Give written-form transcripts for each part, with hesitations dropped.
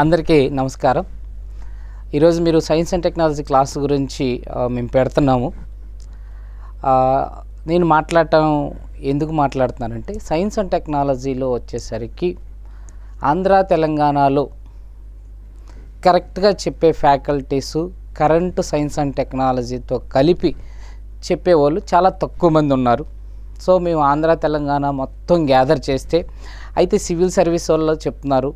అందరికీ నమస్కారం. ఈరోజు మీరు సైన్స్ అండ్ టెక్నాలజీ క్లాస్ గురించి మేము పెడుతున్నాము. నేను ఎందుకు మాట్లాడుతున్నానంటే సైన్స్ అండ్ టెక్నాలజీలో వచ్చేసరికి ఆంధ్ర తెలంగాణలో కరెక్ట్గా చెప్పే ఫ్యాకల్టీసు కరెంటు సైన్స్ అండ్ టెక్నాలజీతో కలిపి చెప్పేవాళ్ళు చాలా తక్కువ మంది ఉన్నారు. సో మేము ఆంధ్ర తెలంగాణ మొత్తం గ్యాదర్ చేస్తే అయితే సివిల్ సర్వీస్ వాళ్ళు చెప్తున్నారు,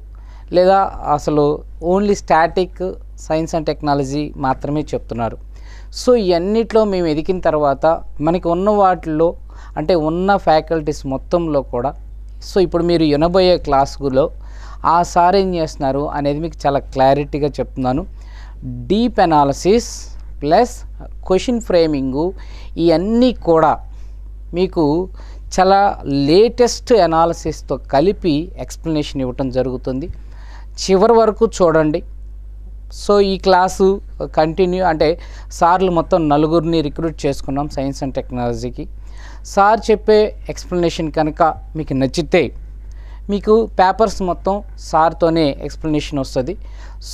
లేదా అసలు only static science and technology మాత్రమే చెప్తున్నారు. సో ఇవన్నిట్లో మేము ఎదిగిన తర్వాత మనకి ఉన్న వాటిల్లో అంటే ఉన్న ఫ్యాకల్టీస్ మొత్తంలో కూడా సో ఇప్పుడు మీరు వినబోయే క్లాసులో ఆ సార్ ఏం చేస్తున్నారు అనేది మీకు చాలా క్లారిటీగా చెప్తున్నాను. డీప్ అనాలిసిస్ ప్లస్ క్వశ్చన్ ఫ్రేమింగు ఇవన్నీ కూడా మీకు చాలా లేటెస్ట్ అనాలిసిస్తో కలిపి ఎక్స్ప్లెనేషన్ ఇవ్వటం జరుగుతుంది. చివరి వరకు చూడండి. సో ఈ క్లాసు కంటిన్యూ అంటే సార్లు మొత్తం 4 రిక్రూట్ చేసుకున్నాం సైన్స్ అండ్ టెక్నాలజీకి. సార్ చెప్పే ఎక్స్ప్లెనేషన్ కనుక మీకు నచ్చితే మీకు పేపర్స్ మొత్తం సార్తోనే ఎక్స్ప్లెనేషన్ వస్తుంది.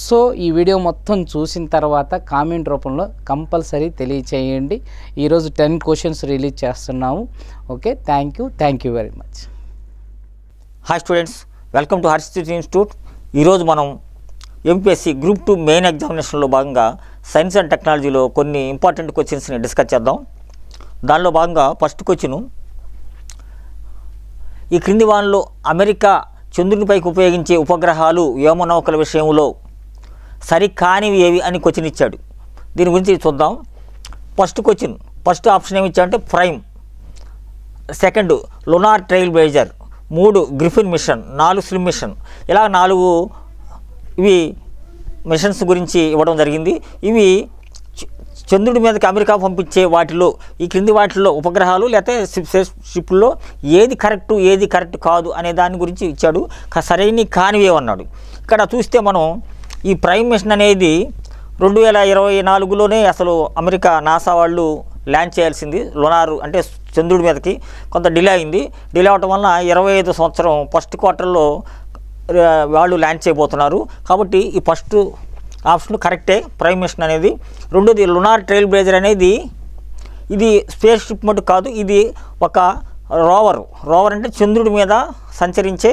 సో ఈ వీడియో మొత్తం చూసిన తర్వాత కామెంట్ రూపంలో కంపల్సరీ తెలియచేయండి. ఈరోజు 10 క్వశ్చన్స్ రిలీజ్ చేస్తున్నాము. Okay, thank you very much. Hi students, welcome to Harshit institute. ఈరోజు మనం ఎంపీఎస్సీ గ్రూప్ 2 మెయిన్ ఎగ్జామినేషన్లో భాగంగా సైన్స్ అండ్ టెక్నాలజీలో కొన్ని ఇంపార్టెంట్ క్వశ్చన్స్ని డిస్కస్ చేద్దాం. దానిలో భాగంగా ఫస్ట్ క్వశ్చను, ఈ క్రింది వానలో అమెరికా చంద్రునిపైకి ఉపయోగించే ఉపగ్రహాలు వ్యోమనౌకల విషయంలో సరికానివి ఏవి అని క్వశ్చన్ ఇచ్చాడు. దీని గురించి చూద్దాం. ఫస్ట్ ఆప్షన్ ఏమి ఇచ్చాడంటే PRIME, second Lunar Trailblazer, 3 Griffin mission, 4 SLIM mission, ఇలా 4 ఇవి మిషన్స్ గురించి ఇవ్వడం జరిగింది. ఇవి చంద్రుడి మీదకి అమెరికా పంపించే వాటిలో ఈ క్రింది వాటిల్లో ఉపగ్రహాలు లేకపోతే షిప్లో ఏది కరెక్ట్ కాదు అనే దాని గురించి ఇచ్చాడు. సరైన కానివే అన్నాడు. ఇక్కడ చూస్తే మనం ఈ ప్రైమ్ మిషన్ అనేది 2024లోనే అసలు అమెరికా నాసా వాళ్ళు ల్యాండ్ చేయాల్సింది. లునార్ అంటే చంద్రుడి మీదకి కొంత డిలే అయింది. డిలే అవటం వలన 25 సంవత్సరం ఫస్ట్ క్వార్టర్లో వాళ్ళు ల్యాండ్ చేయబోతున్నారు. కాబట్టి ఈ ఫస్ట్ ఆప్షన్ కరెక్టే, ప్రైమ్ మిషన్ అనేది. రెండోది లునార్ ట్రైల్ బ్లేజర్ అనేది ఇది స్పేస్ షిప్ మటు కాదు, ఇది ఒక రోవర్ అంటే చంద్రుడి మీద సంచరించే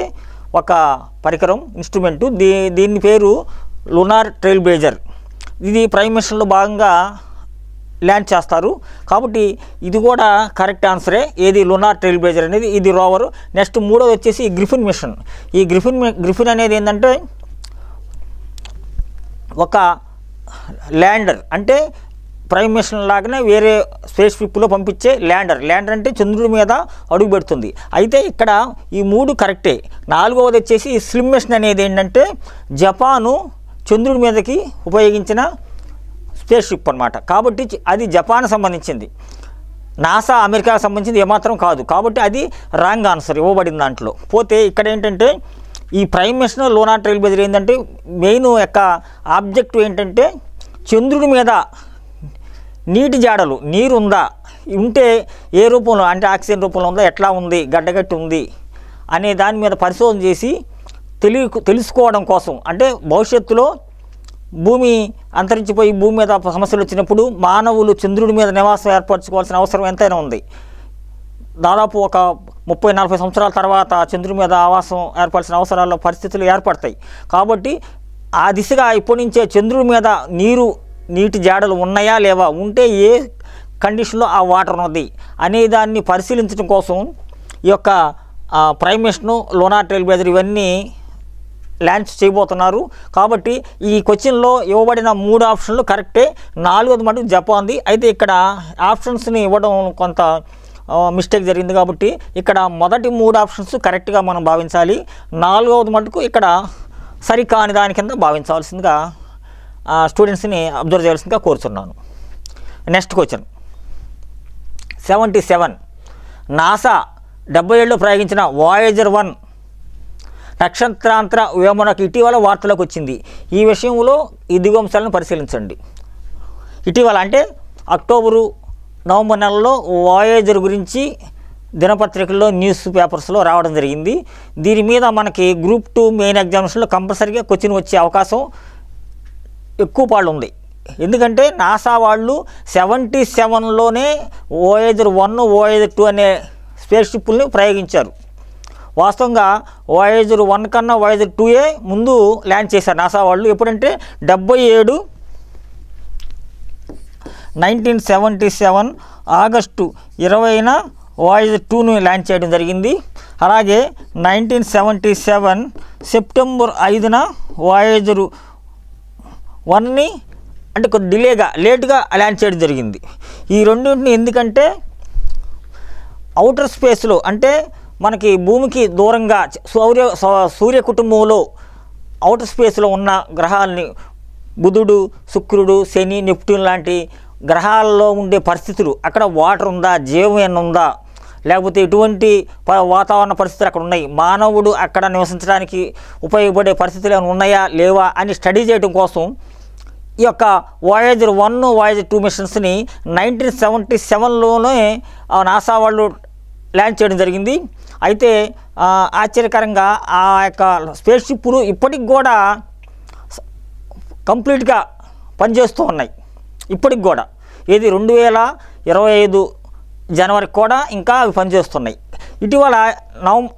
ఒక పరికరం, ఇన్స్ట్రుమెంటు. దీని పేరు లునార్ ట్రైల్ బ్లేజర్. ఇది ప్రైమ్ మిషన్లో భాగంగా ల్యాండ్ చేస్తారు. కాబట్టి ఇది కూడా కరెక్ట్ ఆన్సరే. ఏది లునార్ ట్రైల్ బ్లేజర్ అనేది, ఇది రోవరు. నెక్స్ట్ మూడోది వచ్చేసి గ్రిఫిన్ మిషన్. ఈ గ్రిఫిన్ అనేది ఏంటంటే ఒక ల్యాండర్, అంటే ప్రైమ్ మిషన్ లాగానే వేరే స్పేస్ షిప్లో పంపించే ల్యాండర్ అంటే చంద్రుడి మీద అడుగు పెడుతుంది. అయితే ఇక్కడ ఈ 3 కరెక్టే. 4వది వచ్చేసి స్లిమ్ మిషన్ అనేది ఏంటంటే జపాను చంద్రుడి మీదకి ఉపయోగించిన స్పేస్ షిప్ అన్నమాట. కాబట్టి అది జపాన్ సంబంధించింది, నాసా అమెరికాకు సంబంధించింది ఏమాత్రం కాదు. కాబట్టి అది రాంగ్ ఆన్సర్ ఇవ్వబడిన దాంట్లో. పోతే ఇక్కడ ఏంటంటే ఈ PRIME mission Lunar Trailblazer ఏంటంటే మెయిన్ యొక్క ఆబ్జెక్టివ్ ఏంటంటే చంద్రుడి మీద నీటి జాడలు, నీరు ఉందా, ఉంటే ఏ రూపంలో అంటే ఆక్సిజన్ రూపంలో ఉందా, ఎట్లా ఉంది, గడ్డగట్టి ఉంది అనే దాని మీద పరిశోధన చేసి తెలుసుకోవడం కోసం. అంటే భవిష్యత్తులో భూమి అంతరించిపోయి భూమి మీద సమస్యలు వచ్చినప్పుడు మానవులు చంద్రుడి మీద నివాసం ఏర్పరచుకోవాల్సిన అవసరం ఎంతైనా ఉంది. దాదాపు ఒక 30-40 సంవత్సరాల తర్వాత చంద్రుడి మీద ఆవాసం ఏర్పడాల్సిన అవసరాల్లో పరిస్థితులు ఏర్పడతాయి. కాబట్టి ఆ దిశగా ఇప్పటి నుంచే చంద్రుడి మీద నీటి జాడలు ఉన్నాయా లేవా, ఉంటే ఏ కండిషన్లో ఆ వాటర్ ఉన్నది అనే దాన్ని పరిశీలించడం కోసం ఈ యొక్క PRIME mission Lunar Trailblazer ఇవన్నీ ల్యాండ్ చేయబోతున్నారు. కాబట్టి ఈ క్వశ్చన్లో ఇవ్వబడిన 3 ఆప్షన్లు కరెక్టే. 4వది మటుకు జపాన్ది. అయితే ఇక్కడ ఆప్షన్స్ని ఇవ్వడం కొంత మిస్టేక్ జరిగింది. కాబట్టి ఇక్కడ మొదటి 3 ఆప్షన్స్ కరెక్ట్గా మనం భావించాలి. 4వది మటుకు ఇక్కడ సరికాని దాని కింద భావించాల్సిందిగా స్టూడెంట్స్ని అబ్జర్వ్ చేయాల్సిందిగా కోరుతున్నాను. Next question 77. నాసా 77లో ప్రయోగించిన వాయేజర్ 1 నక్షత్రాంతర వ్యోమనౌక ఇటీవల వార్తలకు వచ్చింది. ఈ విషయంలో ఈ దిగువంశాలను పరిశీలించండి. ఇటీవల అంటే అక్టోబరు, నవంబర్ నెలలో వాయేజర్ గురించి దినపత్రికల్లో న్యూస్ పేపర్స్లో రావడం జరిగింది. దీని మీద మనకి గ్రూప్ 2 మెయిన్ ఎగ్జామినేషన్లో కంపల్సరీగా క్వశ్చన్ వచ్చే అవకాశం ఎక్కువ పాళ్ళు ఉంది. ఎందుకంటే నాసా వాళ్ళు 77లోనే వోయేజర్ 1 వోయేజర్ 2 అనే స్పేస్ షిప్పుల్ని ప్రయోగించారు. వాస్తవంగా వోయేజర్ 1 కన్నా వోయేజర్ 2 ముందు ల్యాండ్ చేశారు నాసా వాళ్ళు. ఎప్పుడంటే 1977 ఆగస్టు 20న వోయేజర్ 2ను ల్యాండ్ చేయడం జరిగింది. అలాగే 1977 సెప్టెంబర్ 5న వోయేజర్ 1ని అంటే కొద్ది లేటుగా ల్యాండ్ చేయడం జరిగింది. ఈ రెండింటిని ఎందుకంటే అవుటర్ స్పేస్లో అంటే మనకి భూమికి దూరంగా సూర్య కుటుంబంలో అవుటర్ స్పేస్లో ఉన్న గ్రహాలని బుధుడు, శుక్రుడు, శని, నెప్ట్యూన్ లాంటి గ్రహాల్లో ఉండే పరిస్థితులు, అక్కడ వాటర్ ఉందా, జీవం ఉందా, లేకపోతే ఎటువంటి వాతావరణ పరిస్థితులు అక్కడ ఉన్నాయి, మానవుడు అక్కడ నివసించడానికి ఉపయోగపడే పరిస్థితులు ఏమైనా ఉన్నాయా లేవా అని స్టడీ చేయడం కోసం ఈ యొక్క వోయేజర్ 1 వోయేజర్ 2 మిషన్స్ని 1977లోనే నాసా వాళ్ళు ల్యాండ్ చేయడం జరిగింది. అయితే ఆశ్చర్యకరంగా ఆ యొక్క స్పేస్ షిప్పులు ఇప్పటికి కూడా కంప్లీట్గా పనిచేస్తూ ఉన్నాయి. ఇప్పటికి కూడా ఇది 2025 జనవరికి కూడా ఇంకా అవి పనిచేస్తున్నాయి. ఇటీవల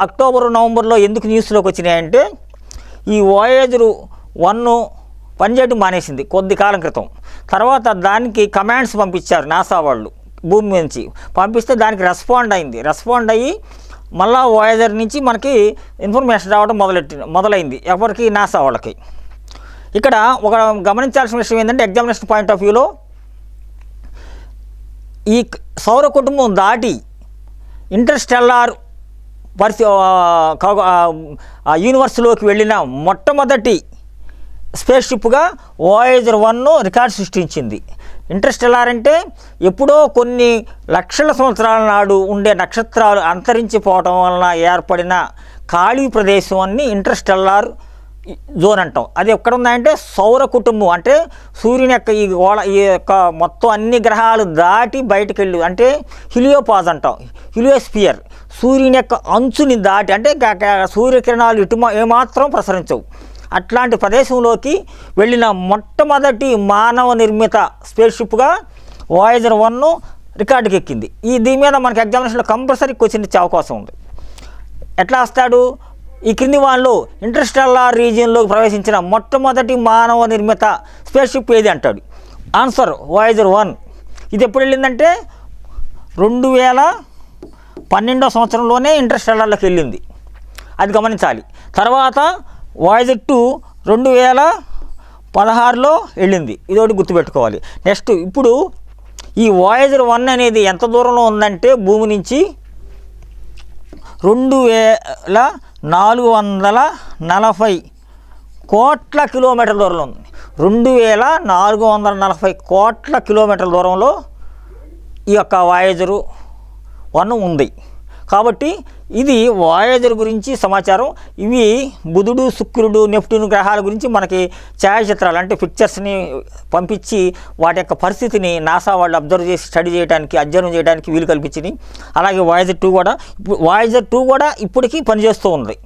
అక్టోబర్, నవంబర్లో ఎందుకు న్యూస్లోకి వచ్చినాయంటే ఈ వోయేజర్ 1 పనిచేయడం మానేసింది కొద్ది కాలం క్రితం. తర్వాత దానికి కమాండ్స్ పంపించారు నాసా వాళ్ళు భూమి నుంచి. పంపిస్తే దానికి రెస్పాండ్ అయ్యి మళ్ళా వోయేజర్ నుంచి మనకి ఇన్ఫర్మేషన్ రావడం మొదలైంది ఎవరికి, నాసా వాళ్ళకి. ఇక్కడ ఒక గమనించాల్సిన విషయం ఏంటంటే ఎగ్జామినేషన్ పాయింట్ ఆఫ్ వ్యూలో ఈ సౌర కుటుంబం దాటి ఇంటర్స్టెల్లార్ యూనివర్స్లోకి వెళ్ళిన మొట్టమొదటి స్పేస్ షిప్గా వోయేజర్ 1 రికార్డు సృష్టించింది. ఇంటర్స్టెల్లార్ అంటే ఎప్పుడో కొన్ని లక్షల సంవత్సరాల నాడు ఉండే నక్షత్రాలు అంతరించిపోవటం వలన ఏర్పడిన ఖాళీ ప్రదేశాన్ని ఇంటర్స్టెల్లార్ జోన్ అంటాం. అది ఎక్కడ ఉందంటే సౌర కుటుంబం అంటే సూర్యుని యొక్క ఈ యొక్క మొత్తం అన్ని గ్రహాలు దాటి బయటకు వెళ్ళి అంటే హీలియోపాజ్ అంటాం, హీలియోస్పియర్, సూర్యుని యొక్క అంచుని దాటి అంటే సూర్యకిరణాలు ఏమాత్రం ప్రసరించవు అట్లాంటి ప్రదేశంలోకి వెళ్ళిన మొట్టమొదటి మానవ నిర్మిత స్పేస్ షిప్గా వోయేజర్ 1 రికార్డుకి ఎక్కింది. దీని మీద మనకి ఎగ్జామినేషన్లో కంపల్సరీ క్వశ్చన్ ఇచ్చే అవకాశం ఉంది. ఎట్లా వస్తాడు? ఈ క్రింది వాళ్ళు ఇంటర్స్టెల్లార్ రీజియన్లోకి ప్రవేశించిన మొట్టమొదటి మానవ నిర్మిత స్పేస్ షిప్ ఏది అంటాడు. Answer Voyager 1. ఇది ఎప్పుడు వెళ్ళిందంటే 2012వ సంవత్సరంలోనే ఇంటర్స్టెల్లార్లోకి వెళ్ళింది. అది గమనించాలి. తర్వాత వోయేజర్ 2 2016లో వెళ్ళింది. ఇది ఒకటి గుర్తుపెట్టుకోవాలి. నెక్స్ట్ ఇప్పుడు ఈ వోయేజర్ 1 అనేది ఎంత దూరంలో ఉందంటే భూమి నుంచి 2440 కోట్ల కిలోమీటర్ల దూరంలో ఉంది. 2440 కోట్ల కిలోమీటర్ల దూరంలో ఈ యొక్క వోయేజర్ 1 ఉంది. కాబట్టి ఇది వోయేజర్ గురించి సమాచారం. ఇవి బుధుడు, శుక్రుడు, నెప్ట్యూన్ గ్రహాల గురించి మనకి ఛాయాచిత్రాలు అంటే పిక్చర్స్ని పంపించి వాటి యొక్క పరిస్థితిని నాసా వాళ్ళు స్టడీ చేయడానికి, అధ్యయనం చేయడానికి వీలు కల్పించింది. అలాగే వోయేజర్ 2 కూడా ఇప్పటికీ పనిచేస్తూ ఉంది.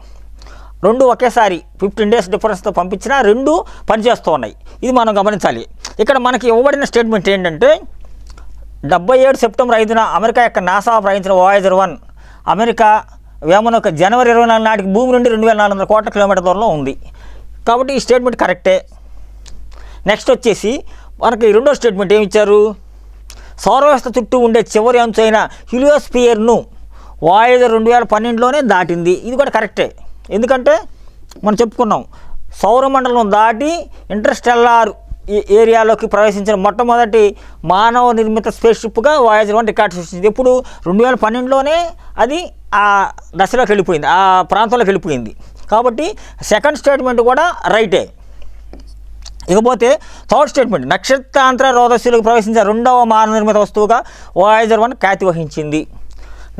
రెండు ఒకేసారి 15 days డిఫరెన్స్తో పంపించినా రెండు పనిచేస్తూ ఉన్నాయి. ఇది మనం గమనించాలి. ఇక్కడ మనకి ఇవ్వబడిన స్టేట్మెంట్ ఏంటంటే 77 సెప్టెంబర్ 5న అమెరికా యొక్క నాసా ప్రయాణించిన వోయేజర్ 1 అమెరికా వేమనొక జనవరి 24 నాటికి భూమి నుండి 2400 కోట్ల కిలోమీటర్ దూరంలో ఉంది. కాబట్టి ఈ స్టేట్మెంట్ కరెక్టే. నెక్స్ట్ వచ్చేసి మనకి రెండో స్టేట్మెంట్ ఏమి ఇచ్చారు? సౌరవ్యవస్థ చుట్టూ ఉండే చివరి అంచు అయిన హీలియోస్పియర్ను వోయేజర్ 2012లోనే దాటింది. ఇది కూడా కరెక్టే. ఎందుకంటే మనం చెప్పుకున్నాం సౌరమండలం దాటి ఇంటర్స్టెల్లార్ ఏరియాలోకి ప్రవేశించిన మొట్టమొదటి మానవ నిర్మిత స్పేస్ షిప్గా వోయేజర్ 1 రికార్డు సృష్టించింది. ఎప్పుడు 2012లోనే అది ఆ దశలోకి వెళ్ళిపోయింది, ఆ ప్రాంతంలోకి వెళ్ళిపోయింది. కాబట్టి సెకండ్ స్టేట్మెంట్ కూడా రైటే. ఇకపోతే థర్డ్ స్టేట్మెంట్ నక్షత్రాంతర రోదస్సులకు ప్రవేశించిన రెండవ మానవ నిర్మిత వస్తువుగా వోయేజర్ 1 ఖ్యాతి వహించింది.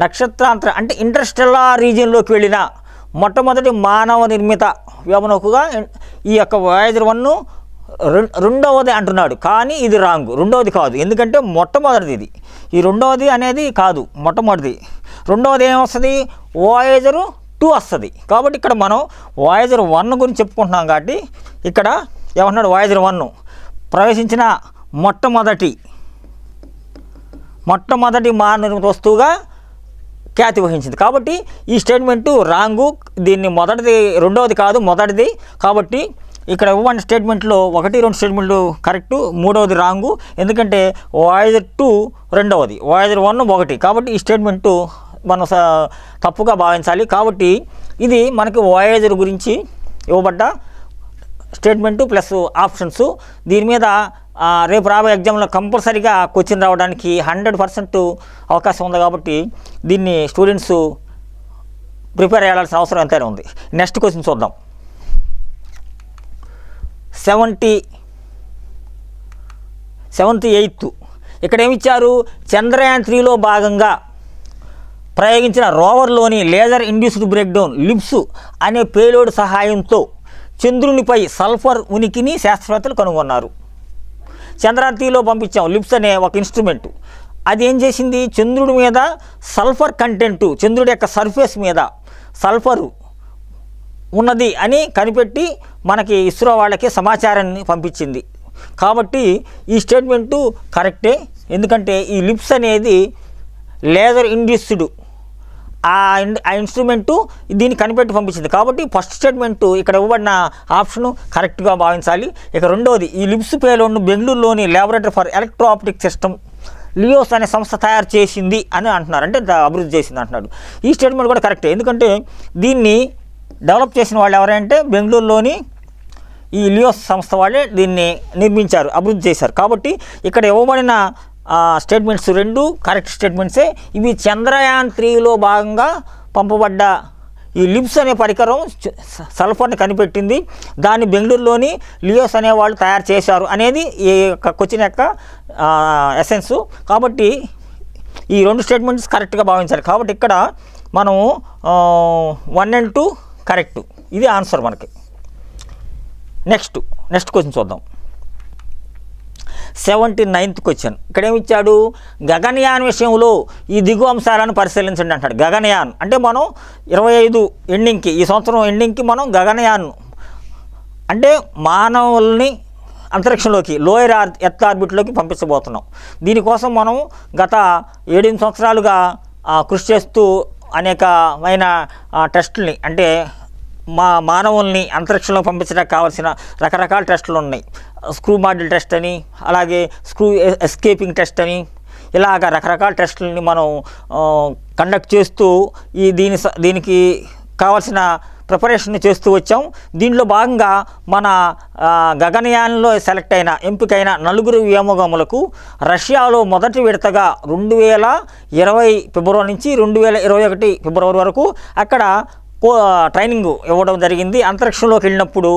నక్షత్రాంతర అంటే ఇంటర్స్టెల్లార్ రీజియన్లోకి వెళ్ళిన మొట్టమొదటి మానవ నిర్మిత వ్యోమనౌకగా ఈ యొక్క వోయేజర్ 1 రెండవది అంటున్నాడు. కానీ ఇది రాంగ్, రెండవది కాదు. ఎందుకంటే మొట్టమొదటిది ఈ రెండవది అనేది కాదు, మొట్టమొదటిది. రెండవది ఏమొస్తుంది, వాయేజర్ 2 వస్తుంది. కాబట్టి ఇక్కడ మనం వాయేజర్ 1 గురించి చెప్పుకుంటున్నాం. కాబట్టి ఇక్కడ ఏమన్నాడు, వాయేజర్ 1 ప్రవేశించిన మొట్టమొదటి మానవ వస్తువుగా ఖ్యాతి వహించింది. కాబట్టి ఈ స్టేట్మెంటు రాంగు. దీన్ని రెండవది కాదు, మొదటిది. కాబట్టి ఇక్కడ ఇవ్వబడిన స్టేట్మెంట్లో 1, 2 స్టేట్మెంట్లు కరెక్టు, మూడవది రాంగు. ఎందుకంటే వాయేజర్ 2 రెండవది, వాయేజర్ 1 1. కాబట్టి ఈ స్టేట్మెంటు మనం తప్పుగా భావించాలి. కాబట్టి ఇది మనకి వాయేజర్ గురించి ఇవ్వబడ్డ స్టేట్మెంటు ప్లస్ ఆప్షన్స్. దీని మీద రేపు రాబోయే ఎగ్జామ్లో కంపల్సరీగా క్వశ్చన్ రావడానికి 100% అవకాశం ఉంది. కాబట్టి దీన్ని స్టూడెంట్స్ ప్రిపేర్ చేయాల్సిన అవసరం ఎంతైనా ఉంది. నెక్స్ట్ క్వశ్చన్ చూద్దాం. 78th ఇక్కడ ఏమిచ్చారు, చంద్రయాన్ 3లో భాగంగా ప్రయోగించిన రోవర్లోని లేజర్ ఇండ్యూస్డ్ బ్రేక్డౌన్ లిప్స్ అనే పేలోడ్ సహాయంతో చంద్రునిపై సల్ఫర్ ఉనికిని శాస్త్రవేత్తలు కనుగొన్నారు. చంద్రయాన్ 3లో పంపించాం లిప్స్ అనే ఒక ఇన్స్ట్రుమెంటు. అది ఏం చేసింది, చంద్రుడి మీద సల్ఫర్ కంటెంటు, చంద్రుడి యొక్క సర్ఫేస్ మీద సల్ఫరు ఉన్నది అని కనిపెట్టి మనకి ఇస్రో వాళ్ళకి సమాచారాన్ని పంపించింది. కాబట్టి ఈ స్టేట్మెంటు కరెక్టే. ఎందుకంటే ఈ లిప్స్ అనేది లేజర్ ఇండ్యూస్డ్ ఆ ఇన్స్ట్రుమెంటు దీన్ని కనిపెట్టి పంపించింది. కాబట్టి ఫస్ట్ స్టేట్మెంటు ఇక్కడ ఇవ్వబడిన ఆప్షను కరెక్ట్గా భావించాలి. ఇక రెండవది, ఈ లిప్స్ పేలోడ్ను బెంగళూరులోని laboratory for electro optic system లియోస్ అనే సంస్థ తయారు చేసింది అని అంటున్నారు, అంటే అభివృద్ధి చేసింది అంటున్నాడు. ఈ స్టేట్మెంట్ కూడా కరెక్టే. ఎందుకంటే దీన్ని డెవలప్ చేసిన వాళ్ళు ఎవరంటే బెంగళూరులోని ఈ లియోస్ సంస్థ వాళ్ళే దీన్ని నిర్మించారు, అభివృద్ధి చేశారు. కాబట్టి ఇక్కడ ఇవ్వబడిన స్టేట్మెంట్స్ 2 కరెక్ట్ స్టేట్మెంట్సే. ఇవి చంద్రయాన్ 3లో భాగంగా పంపబడ్డ ఈ లిప్స్ అనే పరికరం సల్ఫర్ని కనిపెట్టింది, దాన్ని బెంగళూరులోని లియోస్ అనే వాళ్ళు తయారు చేశారు అనేది ఈ యొక్క క్వశ్చన్ యొక్క ఎసెన్స్. కాబట్టి ఈ 2 స్టేట్మెంట్స్ కరెక్ట్గా భావించాలి. కాబట్టి ఇక్కడ మనం 1 and 2 కరెక్ట్. ఇది ఆన్సర్ మనకి. నెక్స్ట్ క్వశ్చన్ చూద్దాం. 79th క్వశ్చన్ ఇక్కడ ఏమిచ్చాడు, గగనయాన్ విషయంలో ఈ దిగు అంశాలను పరిశీలించండి అంటాడు. గగనయాన్ అంటే మనం 25 ఎండింగ్కి, ఈ సంవత్సరం ఎండింగ్కి మనం గగనయాన్ అంటే మానవుల్ని అంతరిక్షంలోకి లోయర్ ఎర్త్ ఆర్బిట్లోకి పంపించబోతున్నాం. దీనికోసం మనం గత 7 సంవత్సరాలుగా కృషి చేస్తూ అనేకమైన టెస్టుల్ని, అంటే మానవుల్ని అంతరిక్షంలో పంపించడానికి కావాల్సిన రకరకాల టెస్టులు ఉన్నాయి. స్క్రూ మాడ్యూల్ టెస్ట్ అని, అలాగే స్క్రూ ఎస్కేపింగ్ టెస్ట్ అని, ఇలాగ రకరకాల టెస్టులని మనం కండక్ట్ చేస్తూ దీనికి కావాల్సిన ప్రిపరేషన్ చేస్తూ వచ్చాం. దీనిలో భాగంగా మన గగనయాన్లో సెలెక్ట్ అయిన ఎంపికైన 4 వ్యోమగాములకు రష్యాలో మొదటి విడతగా 2020 ఫిబ్రవరి నుంచి 2021 ఫిబ్రవరి వరకు అక్కడ ట్రైనింగ్ ఇవ్వడం జరిగింది. అంతరిక్షంలోకి వెళ్ళినప్పుడు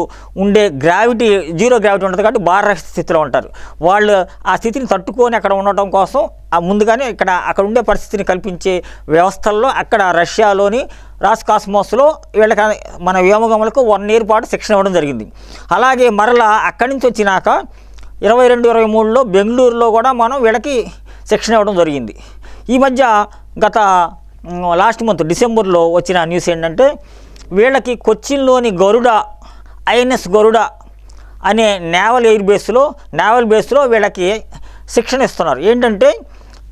ఉండే గ్రావిటీ, జీరో గ్రావిటీ ఉంటుంది కాబట్టి భార స్థితిలో ఉంటారు. వాళ్ళు ఆ స్థితిని తట్టుకొని అక్కడ ఉండటం కోసం ముందుగానే అక్కడ ఉండే పరిస్థితిని కల్పించే వ్యవస్థల్లో అక్కడ రష్యాలోని రాస్కాస్మోస్లో వీళ్ళకి మన వ్యోమగములకు 1 year పాటు శిక్షణ ఇవ్వడం జరిగింది. అలాగే మరలా అక్కడి నుంచి వచ్చినాక 22-23లో బెంగళూరులో కూడా మనం వీళ్ళకి శిక్షణ ఇవ్వడం జరిగింది. ఈ మధ్య గత లాస్ట్ మంత్ డిసెంబర్లో వచ్చిన న్యూస్ ఏంటంటే, వీళ్ళకి కొచ్చిన్లోని ఐఎన్ఎస్ గరుడ అనే నేవల్ బేస్లో వీళ్ళకి శిక్షణ ఇస్తున్నారు. ఏంటంటే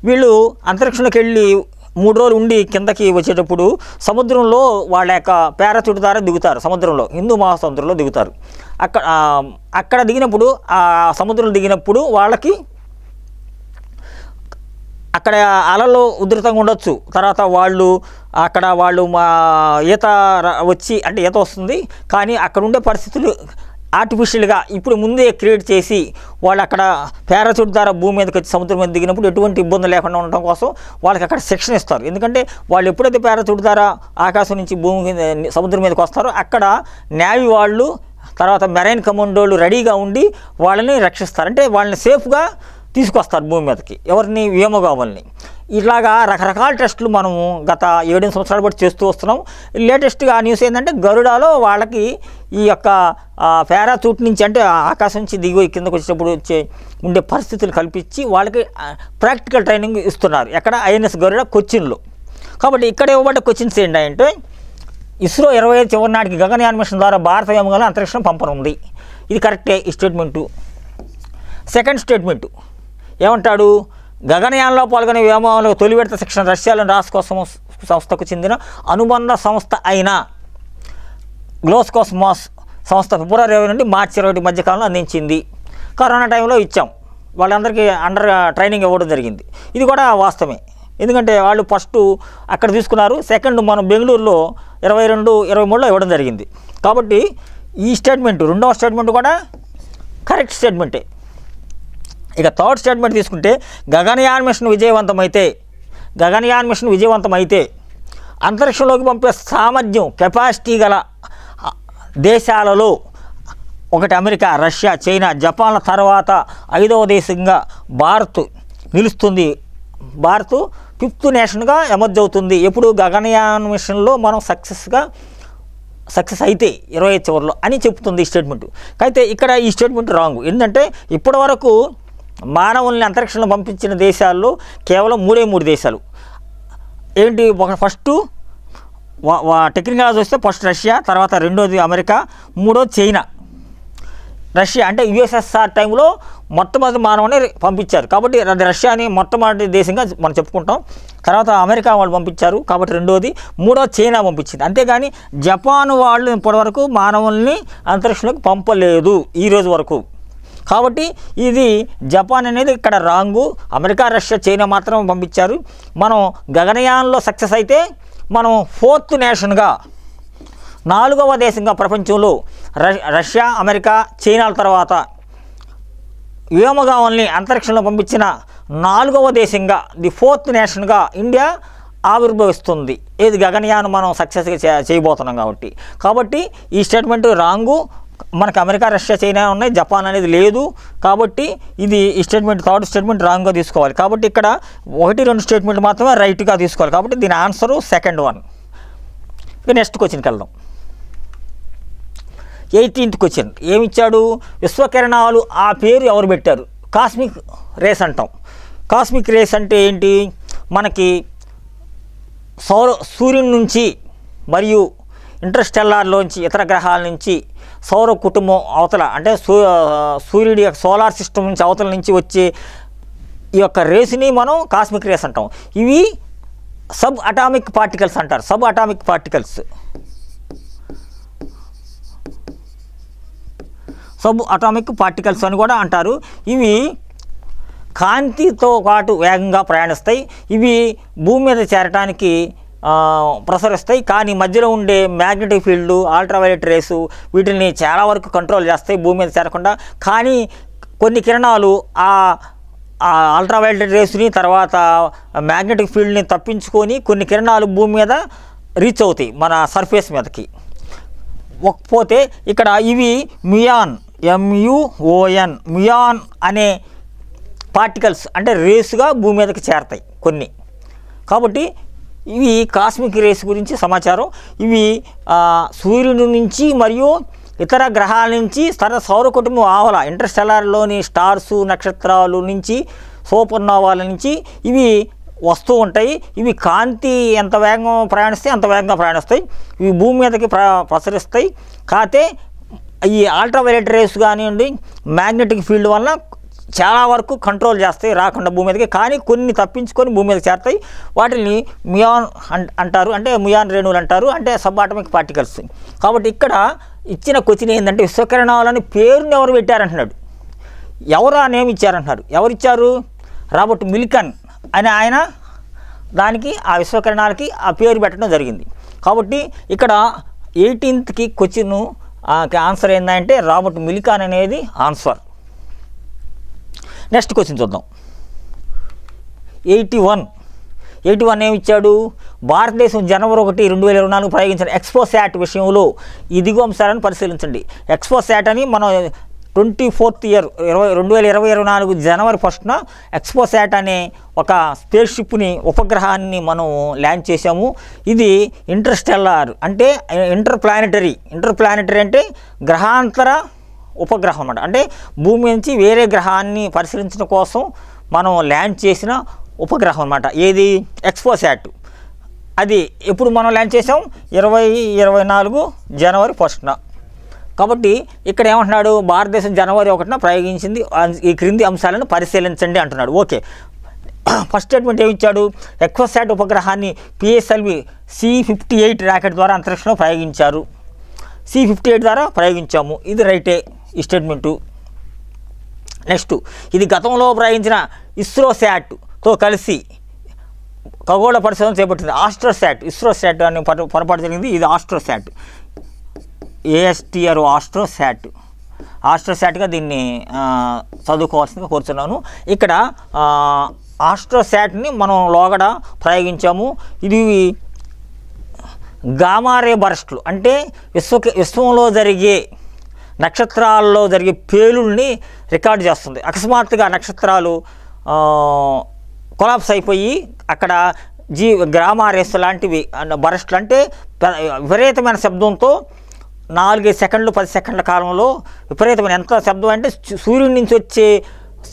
వీళ్ళు అంతరిక్షంలోకి వెళ్ళి 3 రోజులు ఉండి కిందకి వచ్చేటప్పుడు సముద్రంలో వాళ్ళ యొక్క పారాచూట్ ద్వారా దిగుతారు. సముద్రంలో, హిందూ మహాసముద్రంలో దిగుతారు. అక్కడ దిగినప్పుడు, ఆ సముద్రంలో దిగినప్పుడు వాళ్ళకి అక్కడ అలలు ఉధృతంగా ఉండొచ్చు. తర్వాత వాళ్ళు ఈత వచ్చి, అంటే ఈత వస్తుంది కానీ అక్కడ ఉండే పరిస్థితులు ఆర్టిఫిషియల్గా ఇప్పుడు ముందే క్రియేట్ చేసి వాళ్ళు అక్కడ పారాచూట్ ద్వారా భూమి మీదకి వచ్చి సముద్రం మీద దిగినప్పుడు ఎటువంటి ఇబ్బంది లేకుండా ఉండటం కోసం వాళ్ళకి అక్కడ శిక్షణ ఇస్తారు. ఎందుకంటే వాళ్ళు ఎప్పుడైతే పారాచూట్ ద్వారా ఆకాశం నుంచి సముద్రం మీదకి వస్తారో అక్కడ నేవీ వాళ్ళు, తర్వాత మెరైన్ కమాండోలు రెడీగా ఉండి వాళ్ళని రక్షిస్తారు. అంటే వాళ్ళని సేఫ్గా తీసుకొస్తారు భూమి మీదకి, ఎవరిని? వ్యోమగాముల్ని. ఇలాగా రకరకాల టెస్టులు మనము గత 7 సంవత్సరాలు బట్టి చేస్తూ వస్తున్నాం. లేటెస్ట్గా న్యూస్ ఏంటంటే గరుడాలో వాళ్ళకి ఈ యొక్క పారాచూట్ నుంచి, అంటే ఆకాశం నుంచి దిగి కిందకు వచ్చేటప్పుడు ఉండే పరిస్థితులు కల్పించి వాళ్ళకి ప్రాక్టికల్ ట్రైనింగ్ ఇస్తున్నారు. ఎక్కడ? ఐఎన్ఎస్ గరుడ కొచ్చిన్లో. కాబట్టి ఇక్కడ ఇవ్వబడ్డ క్వశ్చన్స్ ఏంటంటే ఇస్రో 25 చివరి నాటికి గగనయాన్ మిషన్ ద్వారా భారత వ్యోమగాములను అంతరిక్షం పంపనుంది. ఇది కరెక్టే ఈ స్టేట్మెంటు. సెకండ్ స్టేట్మెంటు ఏమంటాడు? గగనయాన్లో పాల్గొనే వ్యోమగాములకు తొలి విడత శిక్షణ రష్యాలోని రాస్కోస్ సంస్థకు చెందిన అనుబంధ సంస్థ అయిన గ్లోస్కోస్మాస్ సంస్థ ఫిబ్రవరి 20 నుండి మార్చి 21 మధ్యకాలంలో అందించింది. కరోనా టైంలో ఇచ్చాం, వాళ్ళందరికీ అండర్ ట్రైనింగ్ ఇవ్వడం జరిగింది. ఇది కూడా వాస్తవమే, ఎందుకంటే వాళ్ళు ఫస్ట్ అక్కడ తీసుకున్నారు, సెకండ్ మనం బెంగళూరులో 22-23లో ఇవ్వడం జరిగింది. కాబట్టి ఈ స్టేట్మెంట్, రెండవ స్టేట్మెంట్ కూడా కరెక్ట్ స్టేట్మెంటే. ఇక థర్డ్ స్టేట్మెంట్ తీసుకుంటే గగనయాన్ మిషన్ విజయవంతమైతే అంతరిక్షంలోకి పంపే సామర్థ్యం, కెపాసిటీ గల దేశాలలో ఒకటి అమెరికా, రష్యా, చైనా, జపాన్ల తర్వాత 5వ దేశంగా భారత్ నిలుస్తుంది. భారత్ 5th నేషన్గా ఎమర్జ్ అవుతుంది. ఎప్పుడు? గగనయాన్ మిషన్లో మనం సక్సెస్ అయితే 25 చివరిలో అని చెప్తుంది ఈ స్టేట్మెంట్. అయితే ఇక్కడ ఈ స్టేట్మెంట్ రాంగ్. ఏంటంటే ఇప్పటి వరకు మానవుల్ని అంతరిక్షంలో పంపించిన దేశాల్లో కేవలం 3 దేశాలు. ఏంటి? ఫస్ట్ టెక్నికల్గా చూస్తే ఫస్ట్ రష్యా, తర్వాత రెండోది అమెరికా, మూడోది చైనా. రష్యా అంటే యుఎస్ఎస్ఆర్ టైంలో మొట్టమొదటి మానవుని పంపించారు, కాబట్టి అది రష్యాని మొట్టమొదటి దేశంగా మనం చెప్పుకుంటాం. తర్వాత అమెరికా వాళ్ళు పంపించారు, కాబట్టి రెండోది. మూడోది చైనా పంపించింది. అంతేగాని జపాన్ వాళ్ళు ఇప్పటివరకు మానవుల్ని అంతరిక్షంలోకి పంపలేదు ఈ రోజు వరకు. కాబట్టి ఇది జపాన్ అనేది ఇక్కడ రాంగు. అమెరికా, రష్యా, చైనా మాత్రం పంపించారు. మనం గగనయాన్లో సక్సెస్ అయితే మనం 4th నేషన్గా, 4వ దేశంగా ప్రపంచంలో రష్యా, అమెరికా, చైనాల తర్వాత వ్యోమగాముల్ని అంతరిక్షంలో పంపించిన 4వ దేశంగా, ది 4th నేషన్గా ఇండియా ఆవిర్భవిస్తుంది. ఏది? గగనయాన్ మనం సక్సెస్గా చేయబోతున్నాం కాబట్టి ఈ స్టేట్మెంట్ రాంగు. మనకు అమెరికా, రష్యా, చైనా ఉన్నాయి, జపాన్ అనేది లేదు. కాబట్టి ఇది ఈ స్టేట్మెంట్, థర్డ్ స్టేట్మెంట్ రాంగ్గా తీసుకోవాలి. కాబట్టి ఇక్కడ 1-2 స్టేట్మెంట్ మాత్రమే రైట్గా తీసుకోవాలి. కాబట్టి దీని ఆన్సరు సెకండ్ వన్. ఇక నెక్స్ట్ క్వశ్చన్కి వెళ్దాం. 18th question ఏమిచ్చాడు? విశ్వకిరణాలు ఆ పేరు ఎవరు పెట్టారు? కాస్మిక్ రేస్ అంటాం. కాస్మిక్ రేస్ అంటే ఏంటి? మనకి సూర్యుని నుంచి మరియు ఇంటర్స్టెల్లార్లోంచి, ఇతర గ్రహాల నుంచి, సౌర కుటుంబం అవతల, అంటే సూర్యుడి యొక్క సోలార్ సిస్టమ్ నుంచి అవతల నుంచి వచ్చే ఈ యొక్క రేస్ని మనం కాస్మిక్ రేస్ అంటాం. ఇవి సబ్ అటామిక్ పార్టికల్స్ అంటారు. సబ్ అటామిక్ పార్టికల్స్ అని కూడా అంటారు. ఇవి కాంతితో పాటు వేగంగా ప్రయాణిస్తాయి. ఇవి భూమి మీద చేరటానికి ప్రసరిస్తాయి, కానీ మధ్యలో ఉండే మ్యాగ్నెటిక్ ఫీల్డ్, అల్ట్రావైలెట్ రేసు వీటిని చాలా వరకు కంట్రోల్ చేస్తాయి భూమి మీద చేరకుండా. కానీ కొన్ని కిరణాలు ఆ అల్ట్రావైలెట్ రేసుని, తర్వాత మ్యాగ్నెటిక్ ఫీల్డ్ని తప్పించుకొని కొన్ని కిరణాలు భూమి మీద రీచ్ అవుతాయి, మన సర్ఫేస్ మీదకి. పోతే ఇక్కడ ఇవి మ్యూయాన్, మ్యూయాన్ అనే పార్టికల్స్, అంటే రేసుగా భూమి మీదకి చేరతాయి కొన్ని. కాబట్టి ఇవి కాస్మిక్ రేస్ గురించి సమాచారం. ఇవి సూర్యుడి నుంచి మరియు ఇతర గ్రహాల నుంచి, సౌర కుటుంబం ఆవల ఇంటర్స్టెల్లార్లోని స్టార్సు, నక్షత్రాలు నుంచి, సూపర్నోవాల నుంచి ఇవి వస్తూ ఉంటాయి. ఇవి కాంతి ఎంత వేగంగా ప్రయాణిస్తే అంత వేగంగా ప్రయాణిస్తాయి. ఇవి భూమి మీదకి ప్రసరిస్తాయి. కాకపోతే ఈ అల్ట్రావైలెట్ రేస్ కానివ్వండి, మ్యాగ్నెటిక్ ఫీల్డ్ వల్ల చాలా వరకు కంట్రోల్ చేస్తాయి రాకుండా భూమి మీదకి. కానీ కొన్ని తప్పించుకొని భూమి మీదకి చేరుతాయి. వాటిని మ్యూయాన్ అంటారు, అంటే మ్యూయాన్ రేణువులు అంటారు, అంటే సబ్ అటామిక్ పార్టికల్స్. కాబట్టి ఇక్కడ ఇచ్చిన క్వశ్చన్ ఏంటంటే విశ్వకిరణాలని పేరుని ఎవరు పెట్టారంటున్నాడు. ఎవరు ఆ నేమ్ ఇచ్చారంటున్నారు. ఎవరిచ్చారు? రాబర్ట్ మిల్కన్ అని ఆయన దానికి, ఆ విశ్వకిరణాలకి ఆ పేరు పెట్టడం జరిగింది. కాబట్టి ఇక్కడ 18th క్వశ్చన్ ఆన్సర్ ఏంటంటే రాబర్ట్ మిల్కన్ అనేది ఆన్సర్. నెక్స్ట్ క్వశ్చన్ చూద్దాం. 81 ఏమిచ్చాడు? భారతదేశం జనవరి 1, 2024 ప్రయోగించిన ఎక్స్పోసాట్ విషయంలో ఈ దిగు అంశాలను పరిశీలించండి. ఎక్స్పోసాట్ అని మనం 24th ఇయర్ 2024 జనవరి 1న ఎక్స్పోసాట్ అనే ఒక స్పేస్ షిప్ని ఉపగ్రహాన్ని మనం ల్యాండ్ చేసాము. ఇది ఇంటర్స్టెల్లార్ అంటే ఇంటర్ప్లానెటరీ అంటే గ్రహాంతర ఉపగ్రహం అన్నమాట. అంటే భూమి నుంచి వేరే గ్రహాన్ని పరిశీలించడం కోసం మనం ల్యాండ్ చేసిన ఉపగ్రహం అన్నమాట. ఏది ఎక్స్పోసాట్. అది ఎప్పుడు మనం ల్యాండ్ చేసాం 2024 జనవరి 1న. కాబట్టి ఇక్కడ ఏమంటున్నాడు, భారతదేశం జనవరి 1న ప్రయోగించింది ఈ క్రింది అంశాలను పరిశీలించండి అంటున్నాడు. ఓకే, ఫస్ట్ స్టేట్మెంట్ ఏమిచ్చాడు, ఎక్స్పోసాట్ ఉపగ్రహాన్ని PSLV C-58 రాకెట్ ద్వారా అంతరిక్షంలో ప్రయోగించారు. C-58 ద్వారా ప్రయోగించాము, ఇది రైటే ఈ స్టేట్మెంటు. నెక్స్ట్, ఇది గతంలో ప్రయోగించిన ఇస్రోసాట్తో కలిసి ఖగోళ పరిశోధన చేపట్టింది. ఇస్రోసాట్ అని పొరపాటు జరిగింది, ఇది ఆస్ట్రోసాట్. ASTR ఆస్ట్రోసాట్గా దీన్ని చదువుకోవాల్సిందిగా కోరుతున్నాను. ఇక్కడ ఆస్ట్రోసాట్ని మనం లోగడ ప్రయోగించాము. ఇది గామారే బర్స్ట్లు అంటే విశ్వంలో జరిగే నక్షత్రాల్లో జరిగే పేలుల్ని రికార్డు చేస్తుంది. అకస్మాత్తుగా నక్షత్రాలు కొలాప్స్ అయిపోయి అక్కడ గామారేస్ లాంటివి బర్స్ట్లు అంటే విపరీతమైన శబ్దంతో 4 సెకండ్లు 10 సెకండ్ల కాలంలో విపరీతమైన ఎంత శబ్దం అంటే సూర్యుడి నుంచి వచ్చే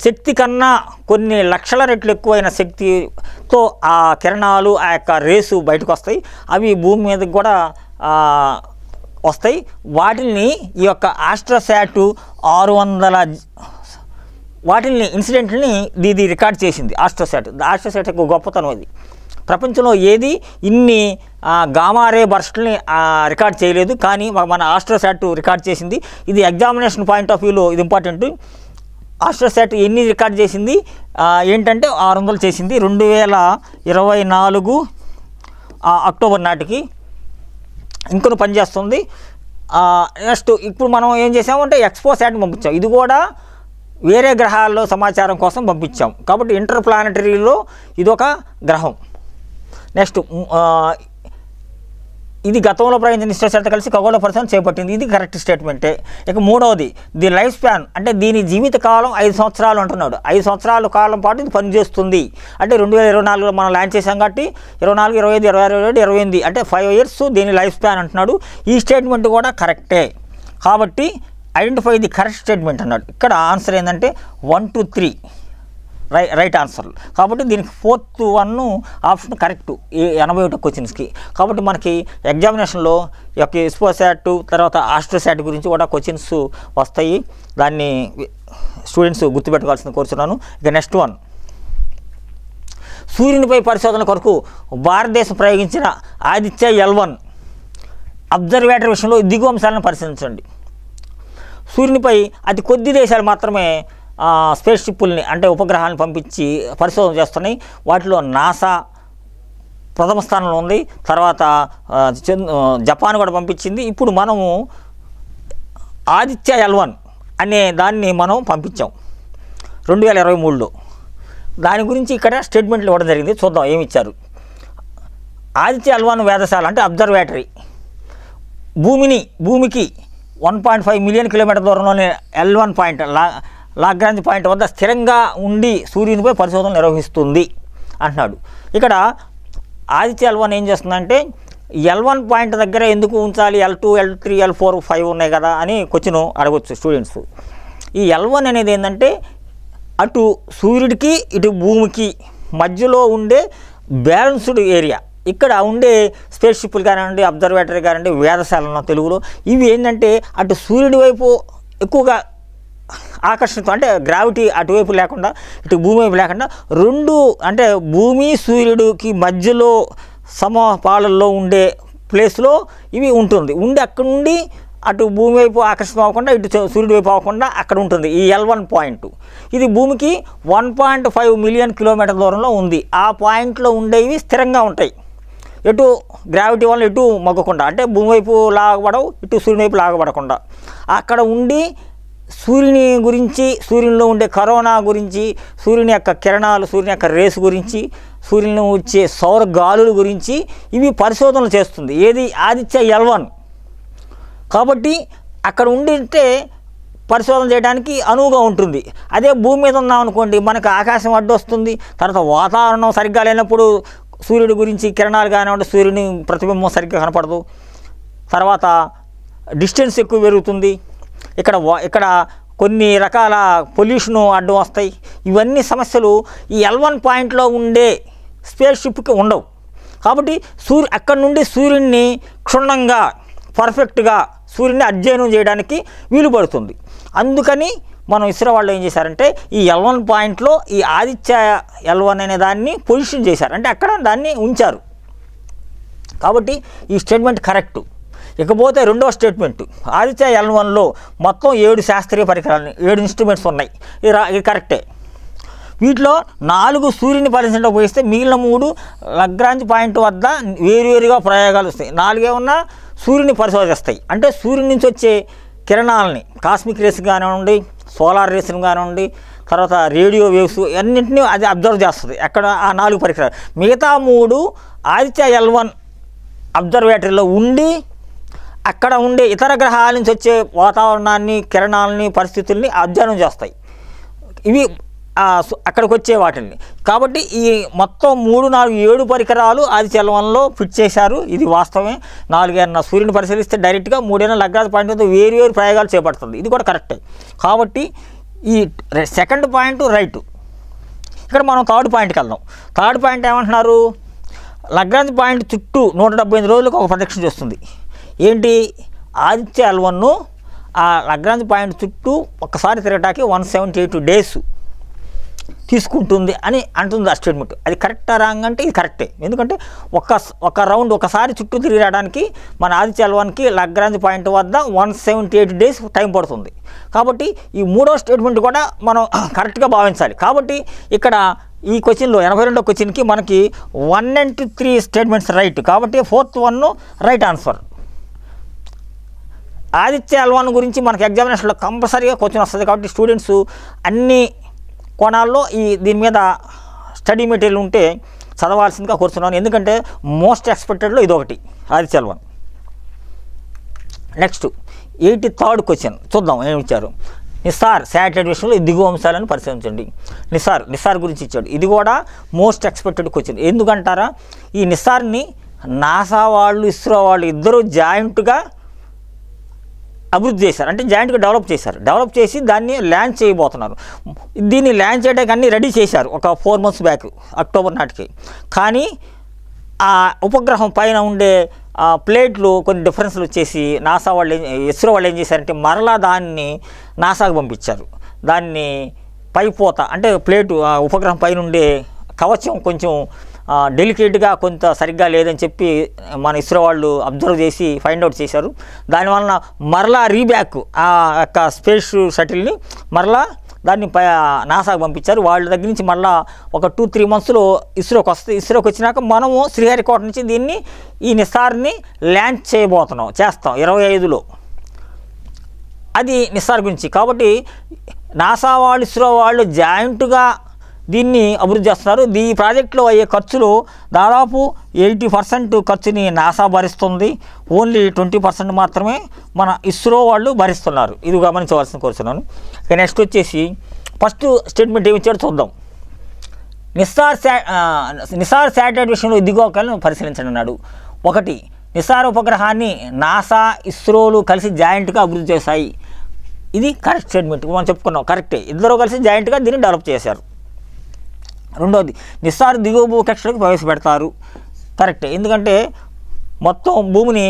శక్తి కన్నా కొన్ని లక్షల రెట్లు ఎక్కువైన శక్తితో ఆ కిరణాలు ఆ యొక్క రేసు బయటకు వస్తాయి. అవి భూమి మీదకి కూడా వస్తాయి. వాటిని ఈ యొక్క ఆస్ట్రోసాట్ 600 వాటిని ఇన్సిడెంట్ని ఇది రికార్డ్ చేసింది. ఆస్ట్రోసాట్ యొక్క గొప్పతనం అది. ప్రపంచంలో ఏది ఇన్ని గామారే బర్స్ట్ని రికార్డ్ చేయలేదు, కానీ మన ఆస్ట్రోసాట్ రికార్డ్ చేసింది. ఇది ఎగ్జామినేషన్ పాయింట్ ఆఫ్ వ్యూలో ఇది ఇంపార్టెంట్. ఆస్ట్రోసాట్ ఎన్ని రికార్డ్ చేసింది ఏంటంటే 600 చేసింది 2024 అక్టోబర్ నాటికి. ఇంకొన్ని పనిచేస్తుంది. నెక్స్ట్ ఇప్పుడు మనం ఏం చేసామంటే ఎక్స్పోసాట్ని పంపించాం. ఇది కూడా వేరే గ్రహాల్లో సమాచారం కోసం పంపించాం. కాబట్టి ఇంటర్ప్లానెటరీలో ఇదొక గ్రహం. నెక్స్ట్, ఇది గతంలో ప్రయోగించిన ఇస్రోసాట్తో కలిసి ఖగోళ పరిశోధన చేపట్టింది, ఇది కరెక్ట్ స్టేట్మెంటే. ఇక మూడవది, ది లైఫ్ స్పాన్ అంటే దీని జీవితకాలం 5 సంవత్సరాలు అంటున్నాడు. 5 సంవత్సరాల కాలం పాటు ఇది పనిచేస్తుంది. అంటే 2024లో మనం ల్యాండ్ చేసాం కాబట్టి 24, 25, 26, 27, 28 అంటే 5 years దీని లైఫ్ స్పాన్ అంటున్నాడు. ఈ స్టేట్మెంట్ కూడా కరెక్టే. కాబట్టి ఐడెంటిఫై ది కరెక్ట్ స్టేట్మెంట్ అన్నాడు. ఇక్కడ ఆన్సర్ ఏంటంటే 1, 2, 3 రైట్ ఆన్సర్లు. కాబట్టి దీనికి 4th one ఆప్షన్ కరెక్ట్ 81 క్వశ్చన్స్కి. కాబట్టి మనకి ఎగ్జామినేషన్లో ఈ యొక్క ఎక్స్పోసాట్ తర్వాత ఆస్ట్రోసాట్ గురించి కూడా క్వశ్చన్స్ వస్తాయి. దాన్ని స్టూడెంట్స్ గుర్తుపెట్టుకోవాల్సింది కోరుతున్నాను. ఇక నెక్స్ట్ వన్, సూర్యునిపై పరిశోధన కొరకు భారతదేశం ప్రయోగించిన ఆదిత్య L1 అబ్జర్వేటరీ విషయంలో దిగువ అంశాలను పరిశీలించండి. సూర్యునిపై అతి కొద్ది దేశాలు మాత్రమే స్పేస్ షిప్పుల్ని అంటే ఉపగ్రహాలను పంపించి పరిశోధన చేస్తున్నాయి. వాటిలో నాసా ప్రథమ స్థానంలో ఉంది. తర్వాత జపాన్ కూడా పంపించింది. ఇప్పుడు మనము ఆదిత్య L1 అనే దాన్ని మనం పంపించాం 2023లో. దాని గురించి ఇక్కడ స్టేట్మెంట్లు ఇవ్వడం జరిగింది. చూద్దాం ఏమి ఇచ్చారు. ఆదిత్య L1 వేధశాల అంటే అబ్జర్వేటరీ భూమికి 1.5 మిలియన్ కిలోమీటర్ దూరంలోని L1 పాయింట్ లాగ్రాంజ్ పాయింట్ వద్ద స్థిరంగా ఉండి సూర్యునిపై పరిశోధన నిర్వహిస్తుంది అంటున్నాడు. ఇక్కడ ఆదిత్య L1 ఏం చేస్తుందంటే L1 పాయింట్ దగ్గర ఎందుకు ఉంచాలి, L2, L3, L4, 5 ఉన్నాయి కదా అని క్వశ్చన్ అడగవచ్చు స్టూడెంట్స్. ఈ L1 అనేది ఏంటంటే అటు సూర్యుడికి ఇటు భూమికి మధ్యలో ఉండే బ్యాలెన్స్డ్ ఏరియా. ఇక్కడ ఉండే స్పేస్ షిప్లు కానివ్వండి, అబ్జర్వేటరీ కానివ్వండి, వేధశాల తెలుగులో, ఇవి ఏంటంటే అటు సూర్యుడి వైపు ఎక్కువగా ఆకర్షితం అంటే గ్రావిటీ అటువైపు లేకుండా ఇటు భూమి వైపు లేకుండా రెండు అంటే భూమి సూర్యుడికి మధ్యలో సమపాలల్లో ఉండే ప్లేస్లో ఇవి ఉంటుంది. అక్కడ నుండి అటు భూమి వైపు ఆకర్షితం అవ్వకుండా ఇటు సూర్యుడి వైపు అవ్వకుండా అక్కడ ఉంటుంది ఈ L1 పాయింట్. ఇది భూమికి 1.5 మిలియన్ కిలోమీటర్ దూరంలో ఉంది. ఆ పాయింట్లో ఉండేవి స్థిరంగా ఉంటాయి. ఎటు గ్రావిటీ వల్ల ఎటు మొగ్గకుండా అంటే భూమి వైపు లాగబడవు, ఇటు సూర్యుని వైపు లాగబడకుండా అక్కడ ఉండి సూర్యుని గురించి, సూర్యునిలో ఉండే కరోనా గురించి, సూర్యుని యొక్క కిరణాలు, సూర్యుని యొక్క రేసు గురించి, సూర్యుని వచ్చే సౌర గాలుల గురించి ఇవి పరిశోధనలు చేస్తుంది. ఏది ఆదిత్య L1. కాబట్టి అక్కడ ఉండింటే పరిశోధన చేయడానికి అనువుగా ఉంటుంది. అదే భూమి మీద ఉన్నాం అనుకోండి, మనకు ఆకాశం అడ్డు వస్తుంది, తర్వాత వాతావరణం సరిగ్గా లేనప్పుడు సూర్యుడి గురించి కిరణాలు కానివ్వండి, సూర్యుని ప్రతిబింబం సరిగ్గా కనపడదు, తర్వాత డిస్టెన్స్ ఎక్కువ పెరుగుతుంది, ఇక్కడ కొన్ని రకాల పొల్యూషను అడ్డం వస్తాయి. ఇవన్నీ సమస్యలు ఈ L1 పాయింట్లో ఉండే స్పేస్ షిప్కి ఉండవు. కాబట్టి అక్కడి నుండి సూర్యుడిని క్షుణ్ణంగా పర్ఫెక్ట్గా సూర్యుడిని అధ్యయనం చేయడానికి వీలు పడుతుంది. అందుకని మనం ఇస్రో వాళ్ళు ఏం చేశారంటే ఈ L1 పాయింట్లో ఈ ఆదిత్య L1 అనే దాన్ని పొజిషన్ చేశారు, అంటే అక్కడ దాన్ని ఉంచారు. కాబట్టి ఈ స్టేట్మెంట్ కరెక్ట్. ఇకపోతే రెండవ స్టేట్మెంట్, ఆదిత్య L1లో మొత్తం 7 శాస్త్రీయ పరికరాలు 7 ఇన్స్ట్రుమెంట్స్ ఉన్నాయి. ఇది కరెక్టే. వీటిలో 4 సూర్యుని పరిశీలనలో పోయిస్తే మిగిలిన 3 లగ్రాంజ్ పాయింట్ వద్ద వేరువేరుగా ప్రయోగాలు వస్తాయి. 4 ఏమన్నా సూర్యుని పరిశోధిస్తాయి, అంటే సూర్యుని నుంచి వచ్చే కిరణాలని కాస్మిక్ రేస్ కానివ్వండి, సోలార్ రేస్ని కానివ్వండి, తర్వాత రేడియో వేవ్స్ అన్నింటినీ అది అబ్జర్వ్ చేస్తుంది. అక్కడ ఆ 4 పరికరాలు. మిగతా 3 ఆదిత్య L1 అబ్జర్వేటరీలో ఉండి అక్కడ ఉండే ఇతర గ్రహాల నుంచి వచ్చే వాతావరణాన్ని, కిరణాలని, పరిస్థితుల్ని అధ్యయనం చేస్తాయి. ఇవి అక్కడికి వచ్చే వాటిని. కాబట్టి ఈ మొత్తం 3, 4, 7 పరికరాలు ఆదిత్య L1లో ఫిట్ చేశారు. ఇది వాస్తవమే. 4 సూర్యుని పరిశీలిస్తే డైరెక్ట్గా 3 లగ్రాంజ్ పాయింట్ వేరు ప్రయోగాలు చేపడుతుంది. ఇది కూడా కరెక్టే. కాబట్టి ఈ సెకండ్ పాయింట్ రైట్. ఇక్కడ మనం థర్డ్ పాయింట్కి వెళ్దాం. థర్డ్ పాయింట్ ఏమంటున్నారు, లగ్రాంజ్ పాయింట్ చుట్టూ 175 రోజులకు ఒక ప్రదక్షిణ చేస్తుంది. ఏంటి, ఆదిత్య L1 ఆ లగ్రాంజ్ పాయింట్ చుట్టూ ఒక్కసారి తిరగటానికి 178 డేస్ తీసుకుంటుంది అని అంటుంది ఆ స్టేట్మెంట్. అది కరెక్టా రాంగ్ అంటే ఇది కరెక్టే. ఎందుకంటే ఒక రౌండ్ ఒకసారి చుట్టూ తిరగడానికి మన ఆదిత్య L1కి లగ్రాంజ్ పాయింట్ వద్ద 178 డేస్ టైం పడుతుంది. కాబట్టి ఈ మూడో స్టేట్మెంట్ కూడా మనం కరెక్ట్గా భావించాలి. కాబట్టి ఇక్కడ ఈ క్వశ్చన్లో 82వ క్వశ్చన్కి మనకి 1 and 3 స్టేట్మెంట్స్ రైట్. కాబట్టి 4th one right answer. Aditya L1 గురించి మనకి ఎగ్జామినేషన్లో కంపల్సరీగా క్వశ్చన్ వస్తుంది. కాబట్టి స్టూడెంట్స్ అన్ని కోణాల్లో దీని మీద స్టడీ మెటీరియల్ ఉంటే చదవాల్సిందిగా కోరుతున్నాను. ఎందుకంటే మోస్ట్ ఎక్స్పెక్టెడ్లో ఇదొకటి Aditya L1. Next 83rd question చూద్దాం ఏమి ఇచ్చారు. నిసార్ శాటిలైట్ విషయంలో దిగువ అంశాలను పరిశీలించండి. నిసార్ గురించి ఇచ్చాడు. ఇది కూడా మోస్ట్ ఎక్స్పెక్టెడ్ క్వశ్చన్. ఎందుకంటారా, ఈ నిసార్ని నాసా వాళ్ళు, ఇస్రో వాళ్ళు ఇద్దరు జాయింట్గా అభివృద్ధి చేశారు, అంటే జాయింట్గా డెవలప్ చేసి దాన్ని ల్యాండ్ చేయబోతున్నారు. దీన్ని ల్యాండ్ చేయడానికి అన్నీ రెడీ చేశారు ఒక 4 months బ్యాక్, అక్టోబర్ నాటికి. కానీ ఆ ఉపగ్రహం పైన ఉండే ప్లేట్లు కొన్ని డిఫరెన్స్లు వచ్చేసి ఇస్రో వాళ్ళు ఏం చేశారంటే మరలా దాన్ని నాసాకు పంపించారు. దాన్ని పైపోత అంటే ప్లేటు ఉపగ్రహం పైన ఉండే కవచం కొంచెం డెలికేట్గా కొంత సరిగ్గా లేదని చెప్పి మన ఇస్రో వాళ్ళు అబ్జర్వ్ చేసి ఫైండ్ అవుట్ చేశారు. దానివలన మరలా రీబ్యాక్ ఆ యొక్క స్పేస్ షటిల్ని మరలా దాన్ని నాసాకు పంపించారు. వాళ్ళ దగ్గర నుంచి మళ్ళీ ఒక 2-3 monthsలో ఇస్రోకి వచ్చినాక మనము శ్రీహరికోట నుంచి ఈ నిసార్ని ల్యాండ్ చేస్తాం 25లో. అది నిసార్ గురించి. కాబట్టి నాసా వాళ్ళు, ఇస్రో వాళ్ళు జాయింట్గా దీన్ని అభివృద్ధి చేస్తున్నారు. ఈ ప్రాజెక్టులో అయ్యే ఖర్చులు దాదాపు 80% ఖర్చుని నాసా భరిస్తుంది. ఓన్లీ 20% మాత్రమే మన ఇస్రో వాళ్ళు భరిస్తున్నారు. ఇది గమనించవలసిన కోరుతున్నాను. నెక్స్ట్ వచ్చేసి ఫస్ట్ స్టేట్మెంట్ ఏమి ఇచ్చాడో చూద్దాం. నిసార్ శాటిలైట్ విషయంలో దిగువలను పరిశీలించండి అన్నాడు. 1, నిసార్ ఉపగ్రహాన్ని నాసా, ఇస్రోలు కలిసి జాయింట్గా అభివృద్ధి చేశాయి. ఇది కరెక్ట్ స్టేట్మెంట్. మనం చెప్పుకున్నాం, కరెక్టే. ఇద్దరు కలిసి జాయింట్గా దీన్ని డెవలప్ చేశారు. 2వది, నిసార్ దిగువ భూకక్షలోకి ప్రవేశపెడతారు. కరెక్టే. ఎందుకంటే మొత్తం భూమిని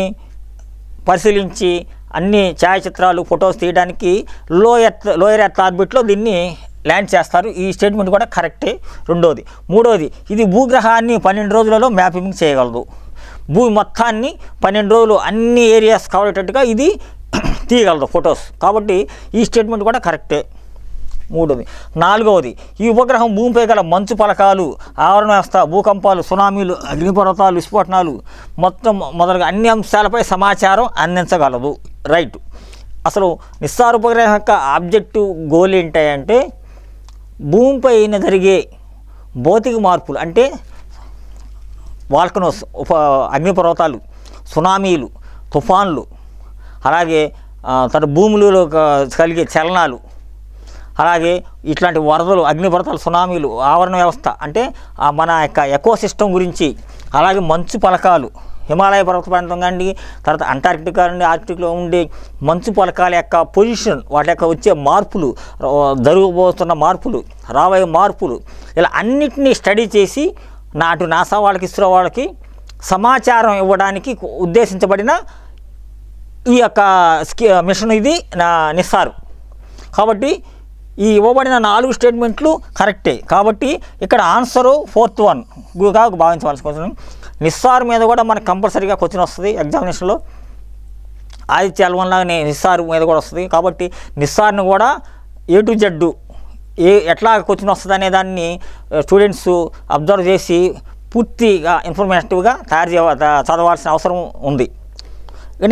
పరిశీలించి అన్ని ఛాయాచిత్రాలు, ఫొటోస్ తీయడానికి లోయర్ ఎర్త్ ఆర్బిట్లో దీన్ని ల్యాండ్ చేస్తారు. ఈ స్టేట్మెంట్ కూడా కరెక్టే. 2వది. 3వది, ఇది భూగ్రహాన్ని 12 రోజులలో మ్యాపింగ్ చేయగలదు. భూమి మొత్తాన్ని 12 రోజులు అన్ని ఏరియాస్ కవరేటట్టుగా ఇది తీయగలదు ఫొటోస్. కాబట్టి ఈ స్టేట్మెంట్ కూడా కరెక్టే. 3వది. 4వది, ఈ ఉపగ్రహం భూమిపై గల మంచు పలకాలు, ఆవరణ వ్యవస్థ, భూకంపాలు, సునామీలు, అగ్నిపర్వతాలు, విస్ఫోటనాలు మొదలుగా అన్ని అంశాలపై సమాచారం అందించగలదు. రైట్. అసలు నిసార్ ఉపగ్రహం యొక్క ఆబ్జెక్టివ్ గోల్ ఏంటంటే భూమిపైన జరిగే భౌతిక మార్పులు, అంటే వాల్కనోస్, అగ్నిపర్వతాలు, సునామీలు, తుఫాన్లు, అలాగే తర్వాత భూములలో కలిగే చలనాలు, అలాగే ఇట్లాంటి వరదలు, అగ్నిపర్వతాలు, సునామీలు, ఆవరణ వ్యవస్థ అంటే మన యొక్క ఎకోసిస్టమ్ గురించి, అలాగే మంచు పలకాలు, హిమాలయ పర్వత ప్రాంతం కానీ, తర్వాత అంటార్కిటికా నుండి ఆర్కిటిక్లో ఉండే మంచు పలకాల యొక్క పొజిషన్, వాటి యొక్క వచ్చే మార్పులు, జరగబోతున్న మార్పులు, రాబోయే మార్పులు, ఇలా అన్నిటినీ స్టడీ చేసి నాటు నాసా వాళ్ళకి, ఇస్రో వాళ్ళకి సమాచారం ఇవ్వడానికి ఉద్దేశించబడిన ఈ యొక్క మిషన్ ఇది నిస్సార్. కాబట్టి ఈ ఇవ్వబడిన 4 స్టేట్మెంట్లు కరెక్టే. కాబట్టి ఇక్కడ ఆన్సరు 4th వన్ గా భావించవలసి వస్తుంది. నిస్సార్ మీద కూడా మనకు కంపల్సరీగా క్వశ్చన్ వస్తుంది ఎగ్జామినేషన్లో. ఆదిత్య L1 లాగానే నిస్సార్ మీద కూడా వస్తుంది. కాబట్టి నిస్సార్ని కూడా A to Z ఎట్లా క్వశ్చన్ వస్తుంది అనే దాన్ని స్టూడెంట్స్ అబ్జర్వ్ చేసి పూర్తిగా ఇన్ఫర్మేటివ్గా చదవాల్సిన అవసరం ఉంది.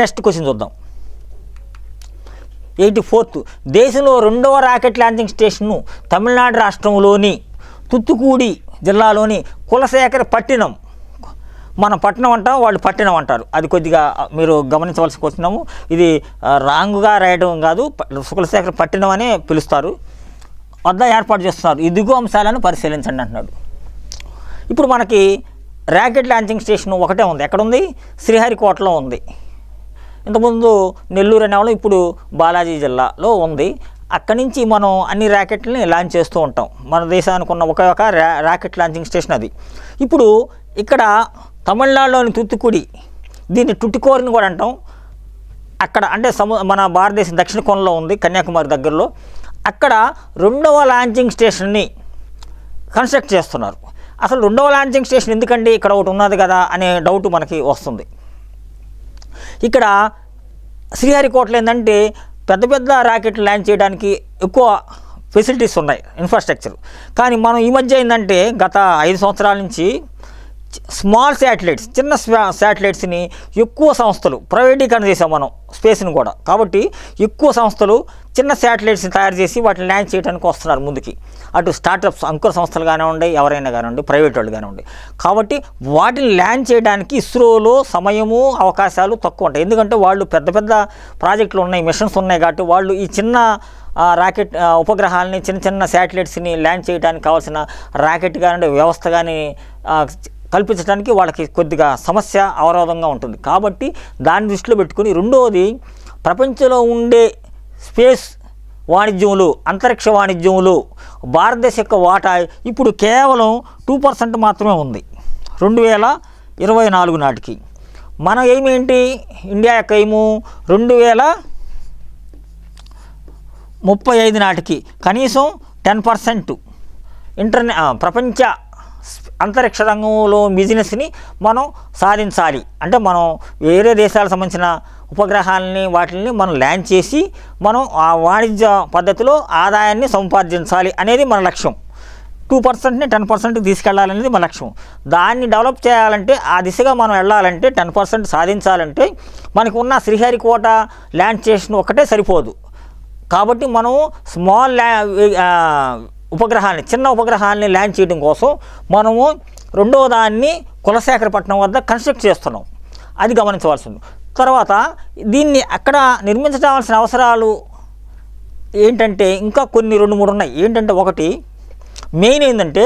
నెక్స్ట్ క్వశ్చన్ చూద్దాం. 84th దేశంలో 2వ రాకెట్ లాంచింగ్ స్టేషన్ను తమిళనాడు రాష్ట్రంలోని తుత్తుకూడి జిల్లాలోని కులశేఖర పట్టినం, మన పట్టణం అంటాం, వాళ్ళు పట్టినం అంటారు, అది కొద్దిగా మీరు గమనించవలసి వచ్చినాము. ఇది రాంగుగా రాయడం కాదు, కులశేఖర పట్టినం అనే పిలుస్తారు, వద్ద ఏర్పాటు చేస్తున్నారు. ఈ దిగువ అంశాలను పరిశీలించండి అంటున్నాడు. ఇప్పుడు మనకి రాకెట్ లాంచింగ్ స్టేషన్ ఒకటే ఉంది. ఎక్కడుంది? శ్రీహరికోటలో ఉంది. ఇంతకుముందు నెల్లూరు అనేవాళ్ళు, ఇప్పుడు బాలాజీ జిల్లాలో ఉంది. అక్కడి నుంచి మనం అన్ని ర్యాకెట్లని లాంచ్ చేస్తూ ఉంటాం. మన దేశానికి ఉన్న ఒక ర్యాకెట్ లాంచింగ్ స్టేషన్ అది. ఇప్పుడు ఇక్కడ తమిళనాడులోని తుత్తుకుడి, దీన్ని టుటికోరిని కూడా అంటాం. అక్కడ అంటే మన భారతదేశం దక్షిణ కోణంలో ఉంది, కన్యాకుమారి దగ్గరలో. అక్కడ 2వ లాంచింగ్ స్టేషన్ని కన్స్ట్రక్ట్ చేస్తున్నారు. అసలు 2వ లాంచింగ్ స్టేషన్ ఎందుకండి, ఇక్కడ ఒకటి ఉన్నది కదా అనే డౌట్ మనకి వస్తుంది. ఇక్కడ శ్రీహరికోటలో ఏంటంటే పెద్ద పెద్ద రాకెట్లు ల్యాండ్ చేయడానికి ఎక్కువ ఫెసిలిటీస్ ఉన్నాయి, ఇన్ఫ్రాస్ట్రక్చర్. కానీ మనం ఈ మధ్య ఏంటంటే గత 5 సంవత్సరాల నుంచి స్మాల్ శాటిలైట్స్, చిన్న శాటిలైట్స్ని ఎక్కువ సంస్థలు ప్రైవేటీకరణ చేసాం మనం స్పేస్ని కూడా. కాబట్టి ఎక్కువ సంస్థలు చిన్న శాటిలైట్స్ని తయారు చేసి వాటిని ల్యాండ్ చేయడానికి వస్తున్నారు ముందుకి. అటు స్టార్టప్స్, అంకుర సంస్థలు కానివ్వండి, ఎవరైనా కానివ్వండి, ప్రైవేట్ వాళ్ళు కానివ్వండి. కాబట్టి వాటిని ల్యాండ్ చేయడానికి ఇస్రోలో సమయము, అవకాశాలు తక్కువ ఉంటాయి. ఎందుకంటే వాళ్ళు పెద్ద పెద్ద ప్రాజెక్టులు ఉన్నాయి, మిషన్స్ ఉన్నాయి. కాబట్టి వాళ్ళు ఈ చిన్న రాకెట్ ఉపగ్రహాలని, చిన్న చిన్న శాటిలైట్స్ని ల్యాండ్ చేయడానికి కావాల్సిన రాకెట్ కానీ వ్యవస్థ కానీ కల్పించడానికి వాళ్ళకి కొద్దిగా సమస్య, అవరోధంగా ఉంటుంది. కాబట్టి దాన్ని దృష్టిలో పెట్టుకుని, రెండవది ప్రపంచంలో ఉండే స్పేస్ వాణిజ్యములు, అంతరిక్ష వాణిజ్యములు భారతదేశం యొక్క వాటా ఇప్పుడు కేవలం 2% మాత్రమే ఉంది 2024 నాటికి. మన ఎయిమ్ ఏంటి? ఇండియా యొక్క ఎయిము 2035 నాటికి కనీసం 10% ప్రపంచ అంతరిక్ష రంగంలో బిజినెస్ని మనం సాధించాలి. అంటే మనం వేరే దేశాలకు సంబంధించిన ఉపగ్రహాలని వాటిని మనం ల్యాండ్ చేసి మనం ఆ వాణిజ్య పద్ధతిలో ఆదాయాన్ని సంపాదించాలి అనేది మన లక్ష్యం. 2%ని 10% తీసుకెళ్లాలనేది మన లక్ష్యం. దాన్ని డెవలప్ చేయాలంటే, ఆ దిశగా మనం వెళ్ళాలంటే, 10% సాధించాలంటే మనకు ఉన్న శ్రీహరికోట ల్యాండ్ స్టేషన్ ఒకటే సరిపోదు. కాబట్టి మనం స్మాల్ ఉపగ్రహాన్ని, చిన్న ఉపగ్రహాన్ని ల్యాండ్ చేయడం కోసం మనము 2వ దాన్ని కులశేఖరపట్నం వద్ద కన్స్ట్రక్ట్ చేస్తున్నాం. అది గమనించవలసింది. తర్వాత దీన్ని అక్కడ నిర్మించవలసిన అవసరాలు ఏంటంటే ఇంకా కొన్ని 2-3 ఉన్నాయి. ఏంటంటే ఒకటి మెయిన్ ఏంటంటే,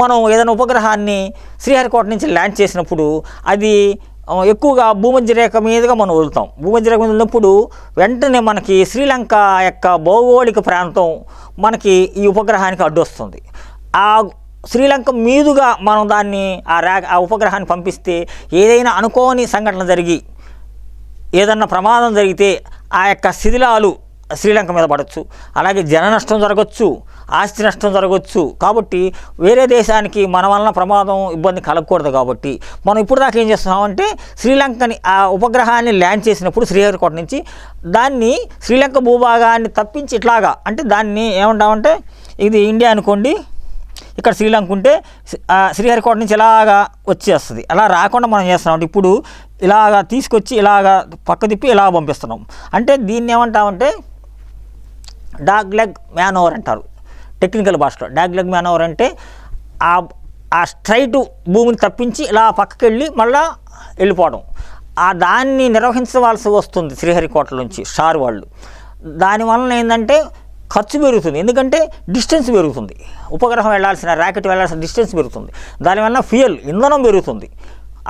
మనం ఏదైనా ఉపగ్రహాన్ని శ్రీహరికోట నుంచి ల్యాండ్ చేసినప్పుడు అది ఎక్కువగా భూమధ్య రేఖ మీదుగా మనం వదులుతాం. భూమధ్య రేఖ మీద ఉన్నప్పుడు వెంటనే మనకి శ్రీలంక యొక్క భౌగోళిక ప్రాంతం మనకి ఈ ఉపగ్రహానికి అడ్డు వస్తుంది. ఆ శ్రీలంక మీదుగా మనం దాన్ని ఆ ఉపగ్రహాన్ని పంపిస్తే ఏదైనా అనుకోని సంఘటన జరిగి ఏదన్నా ప్రమాదం జరిగితే ఆ యొక్క శిథిలాలు శ్రీలంక మీద పడవచ్చు. అలాగే జన నష్టం జరగవచ్చు, ఆస్తి నష్టం జరగవచ్చు. కాబట్టి వేరే దేశానికి మన వలన ప్రమాదం, ఇబ్బంది కలగకూడదు. కాబట్టి మనం ఇప్పుడు దాకా ఏం చేస్తున్నామంటే, శ్రీలంకని ఆ ఉపగ్రహాన్ని ల్యాండ్ చేసినప్పుడు శ్రీహరికోట నుంచి దాన్ని శ్రీలంక భూభాగాన్ని తప్పించి ఇట్లాగా, అంటే దాన్ని ఏమంటామంటే, ఇది ఇండియా అనుకోండి, ఇక్కడ శ్రీలంక ఉంటే శ్రీహరికోట నుంచి ఇలాగా వచ్చేస్తుంది. అలా రాకుండా మనం చేస్తున్నాం. ఇప్పుడు ఇలాగా తీసుకొచ్చి ఇలాగా పక్క తిప్పి ఇలా పంపిస్తున్నాం. అంటే దీన్ని ఏమంటామంటే డాగ్ లెగ్ మ్యానోవర్ అంటారు టెక్నికల్ భాషలో. డాగ్ లెగ్ మ్యానోవర్ అంటే ఆ స్ట్రైట్ భూమిని తప్పించి ఇలా పక్కకి వెళ్ళి మళ్ళీ వెళ్ళిపోవడం. దాన్ని నిర్వహించవలసి వస్తుంది శ్రీహరికోట నుంచి షార్ వాళ్ళు. దానివల్ల ఏంటంటే ఖర్చు పెరుగుతుంది, ఎందుకంటే డిస్టెన్స్ పెరుగుతుంది, ఉపగ్రహం వెళ్ళాల్సిన రాకెట్ వెళ్ళాల్సిన డిస్టెన్స్ పెరుగుతుంది, దానివల్ల ఫ్యూయల్ ఇంధనం పెరుగుతుంది,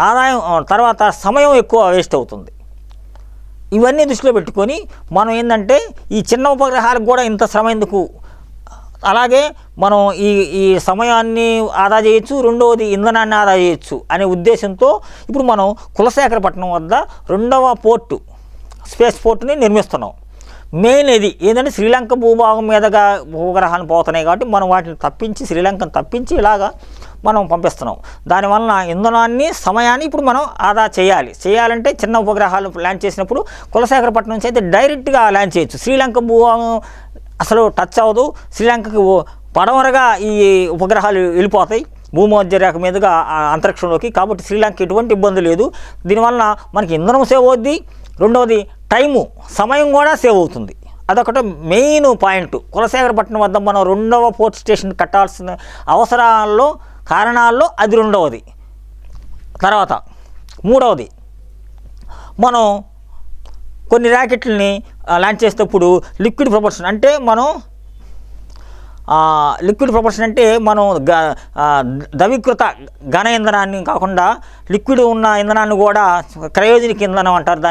ఆదాయం తర్వాత సమయం ఎక్కువ వేస్ట్ అవుతుంది. ఇవన్నీ దృష్టిలో పెట్టుకొని మనం ఏంటంటే ఈ చిన్న ఉపగ్రహాలకు కూడా ఇంత శ్రమ ఎందుకు, అలాగే మనం ఈ సమయాన్ని ఆదా చేయొచ్చు, రెండవది ఇంధనాన్ని ఆదా చేయొచ్చు అనే ఉద్దేశంతో ఇప్పుడు మనం కులశేఖరపట్నం వద్ద 2వ పోర్టు స్పేస్ పోర్టుని నిర్మిస్తున్నాం. మెయిన్ ఇది ఏంటంటే శ్రీలంక భూభాగం మీదుగా ఉపగ్రహాలు పోతున్నాయి కాబట్టి మనం వాటిని తప్పించి, శ్రీలంకను తప్పించి ఇలాగా మనం పంపిస్తున్నాం. దానివల్ల ఇంధనాన్ని సమయాన్ని ఇప్పుడు మనం ఆదా చేయాలంటే చిన్న ఉపగ్రహాలు ల్యాండ్ చేసినప్పుడు కులశేఖరపట్నం నుంచి అయితే డైరెక్ట్గా ల్యాండ్ చేయొచ్చు. శ్రీలంక భూభాగం అసలు టచ్ అవ్వదు, శ్రీలంకకి పడమరగా ఈ ఉపగ్రహాలు వెళ్ళిపోతాయి భూమధ్య రేఖ మీదుగా అంతరిక్షంలోకి. కాబట్టి శ్రీలంక ఎటువంటి ఇబ్బంది లేదు. దీనివల్ల మనకి ఇంధనం సేవ్ అవుద్ది, రెండవది సమయం కూడా సేవ్ అవుతుంది. అదొకటి మెయిన్ పాయింట్. కులశేఖరపట్నం వద్ద మనం 2వ పోర్ట్ స్టేషన్ కట్టాల్సిన కారణాల్లో అది 2వది. తర్వాత 3వది, మనం కొన్ని ర్యాకెట్లని లాంచ్ చేసేటప్పుడు లిక్విడ్ ప్రొపల్షన్ అంటే మనం ద్రవీకృత ఘన ఇంధనాన్ని కాకుండా లిక్విడ్ ఉన్న ఇంధనాన్ని కూడా క్రయోజనిక్ ఇంధనం అంటారు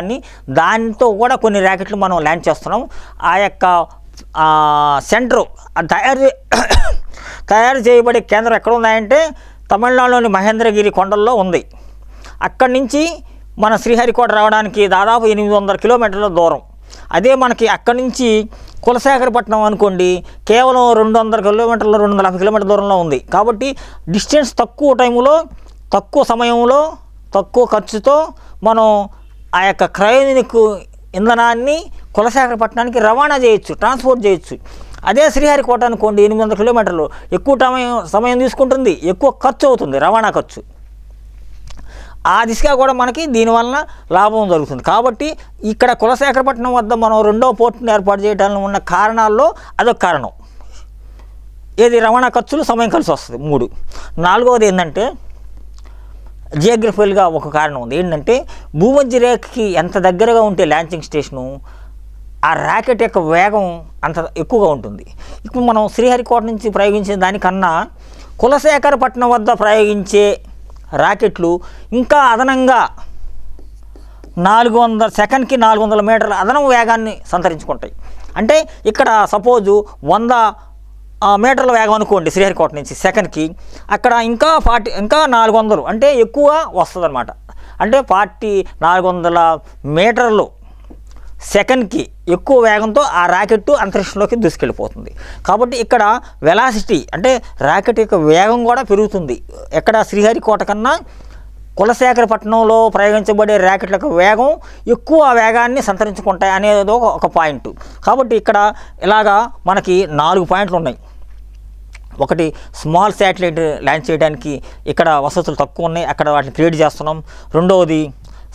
దానితో కూడా కొన్ని ర్యాకెట్లు మనం ల్యాండ్ చేస్తున్నాం. ఆ యొక్క సెంటరు తయారు చేయబడే కేంద్రం ఎక్కడ ఉన్నాయంటే తమిళనాడులోని మహేంద్రగిరి కొండల్లో ఉంది. అక్కడి నుంచి మన శ్రీహరికోట రావడానికి దాదాపు 800 కిలోమీటర్ల దూరం. అదే మనకి అక్కడి నుంచి కులశేఖరపట్నం అనుకోండి కేవలం 200 కిలోమీటర్లు, 250 కిలోమీటర్ల దూరంలో ఉంది. కాబట్టి డిస్టెన్స్ తక్కువ టైంలో, తక్కువ సమయంలో, తక్కువ ఖర్చుతో మనం ఆ యొక్క క్రయోజనిక్ ఇంధనాన్ని కులశేఖరపట్నానికి రవాణా చేయొచ్చు, ట్రాన్స్పోర్ట్ చేయొచ్చు. అదే శ్రీహరికోట అనుకోండి 800 కిలోమీటర్లు, ఎక్కువ సమయం తీసుకుంటుంది, ఎక్కువ ఖర్చు అవుతుంది, రవాణా ఖర్చు. ఆ దిశగా కూడా మనకి దీనివల్ల లాభం జరుగుతుంది. కాబట్టి ఇక్కడ కులశేఖరపట్నం వద్ద మనం 2వ పోర్టును ఏర్పాటు చేయడానికి ఉన్న కారణాల్లో అదొక కారణం. ఏది రవాణా ఖర్చులు, సమయం కలిసి వస్తుంది. 3. 4వది ఏంటంటే జియోగ్రఫికల్గా ఒక కారణం ఉంది. ఏంటంటే భూమధ్య రేఖకి ఎంత దగ్గరగా ఉంటే లాంచింగ్ స్టేషను ఆ రాకెట్ యొక్క వేగం అంత ఎక్కువగా ఉంటుంది. ఇప్పుడు మనం శ్రీహరికోట నుంచి ప్రయోగించే దానికన్నా కులశేఖరపట్నం వద్ద ప్రయోగించే రాకెట్లు ఇంకా అదనంగా 400 మీటర్ల అదనం వేగాన్ని సంతరించుకుంటాయి. అంటే ఇక్కడ సపోజు 100 మీటర్ల వేగం అనుకోండి శ్రీహరికోట నుంచి సెకండ్కి, అక్కడ ఇంకా 400 అంటే ఎక్కువ వస్తుంది అనమాట. అంటే 400 మీటర్లు సెకండ్కి ఎక్కువ వేగంతో ఆ రాకెట్ అంతరిక్షంలోకి దూసుకెళ్ళిపోతుంది. కాబట్టి ఇక్కడ వెలాసిటీ అంటే రాకెట్ యొక్క వేగం కూడా పెరుగుతుంది. ఎక్కడ శ్రీహరికోట కన్నా కులశేఖరపట్నంలో ప్రయోగించబడే రాకెట్ల యొక్క వేగం ఎక్కువ వేగాన్ని సంతరించుకుంటాయి అనేది ఒక పాయింట్. కాబట్టి ఇక్కడ ఇలాగా మనకి 4 పాయింట్లు ఉన్నాయి. ఒకటి, స్మాల్ శాటిలైట్ లాంచ్ చేయడానికి ఇక్కడ వసతులు తక్కువ ఉన్నాయి, అక్కడ వాటిని క్రియేట్ చేస్తున్నాం. రెండవది,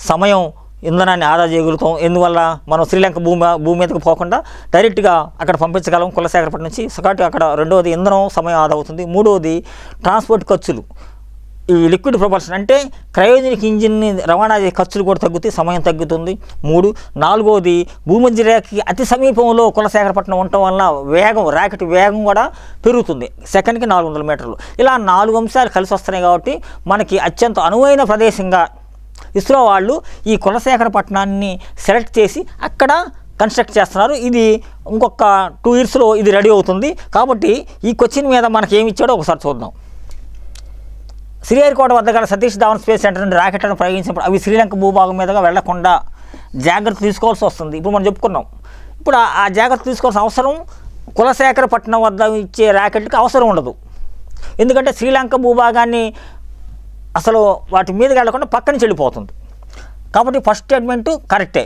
సమయం ఇంధనాన్ని ఆదా చేయగలుగుతాం, ఎందువల్ల మనం శ్రీలంక భూమి మీదకి పోకుండా డైరెక్ట్గా అక్కడ పంపించగలం కులశేఖరపట్నం నుంచి. కాబట్టి అక్కడ రెండవది ఇంధనం సమయం ఆదా అవుతుంది. మూడవది, ట్రాన్స్పోర్ట్ ఖర్చులు, ఈ లిక్విడ్ ప్రొపల్షన్ అంటే క్రయోజనిక్ ఇంజిన్ని రవాణా చేసే ఖర్చులు కూడా తగ్గుతాయి, సమయం తగ్గుతుంది. 3. 4వది, భూమధ్య రేఖకి అతి సమీపంలో కులశేఖరపట్నం ఉండటం వల్ల రాకెట్ వేగం కూడా పెరుగుతుంది, సెకండ్కి 400 మీటర్లు. ఇలా 4 అంశాలు కలిసి వస్తున్నాయి. కాబట్టి మనకి అత్యంత అనువైన ప్రదేశంగా ఇస్రో వాళ్ళు ఈ కులశేఖరపట్నాన్ని సెలెక్ట్ చేసి అక్కడ కన్స్ట్రక్ట్ చేస్తున్నారు. ఇది ఇంకొక 2 ఇయర్స్లో ఇది రెడీ అవుతుంది. కాబట్టి ఈ క్వశ్చన్ మీద మనకి ఏమి ఇచ్చాడో ఒకసారి చూద్దాం. శ్రీహరికోట వద్ద గల సతీష్ ధావన్ స్పేస్ సెంటర్ నుండి రాకెట్లను ప్రయోగించినప్పుడు అవి శ్రీలంక భూభాగం మీదుగా వెళ్లకుండా జాగ్రత్త తీసుకోవాల్సి వస్తుంది. ఇప్పుడు మనం చెప్పుకున్నాం. ఇప్పుడు ఆ జాగ్రత్త తీసుకోవాల్సిన అవసరం కులశేఖరపట్నం వద్ద ఇచ్చే రాకెట్కి అవసరం ఉండదు. ఎందుకంటే శ్రీలంక భూభాగాన్ని అసలు వాటి మీదకి వెళ్లకుండా పక్కన చెల్లిపోతుంది. కాబట్టి ఫస్ట్ స్టేట్మెంటు కరెక్టే.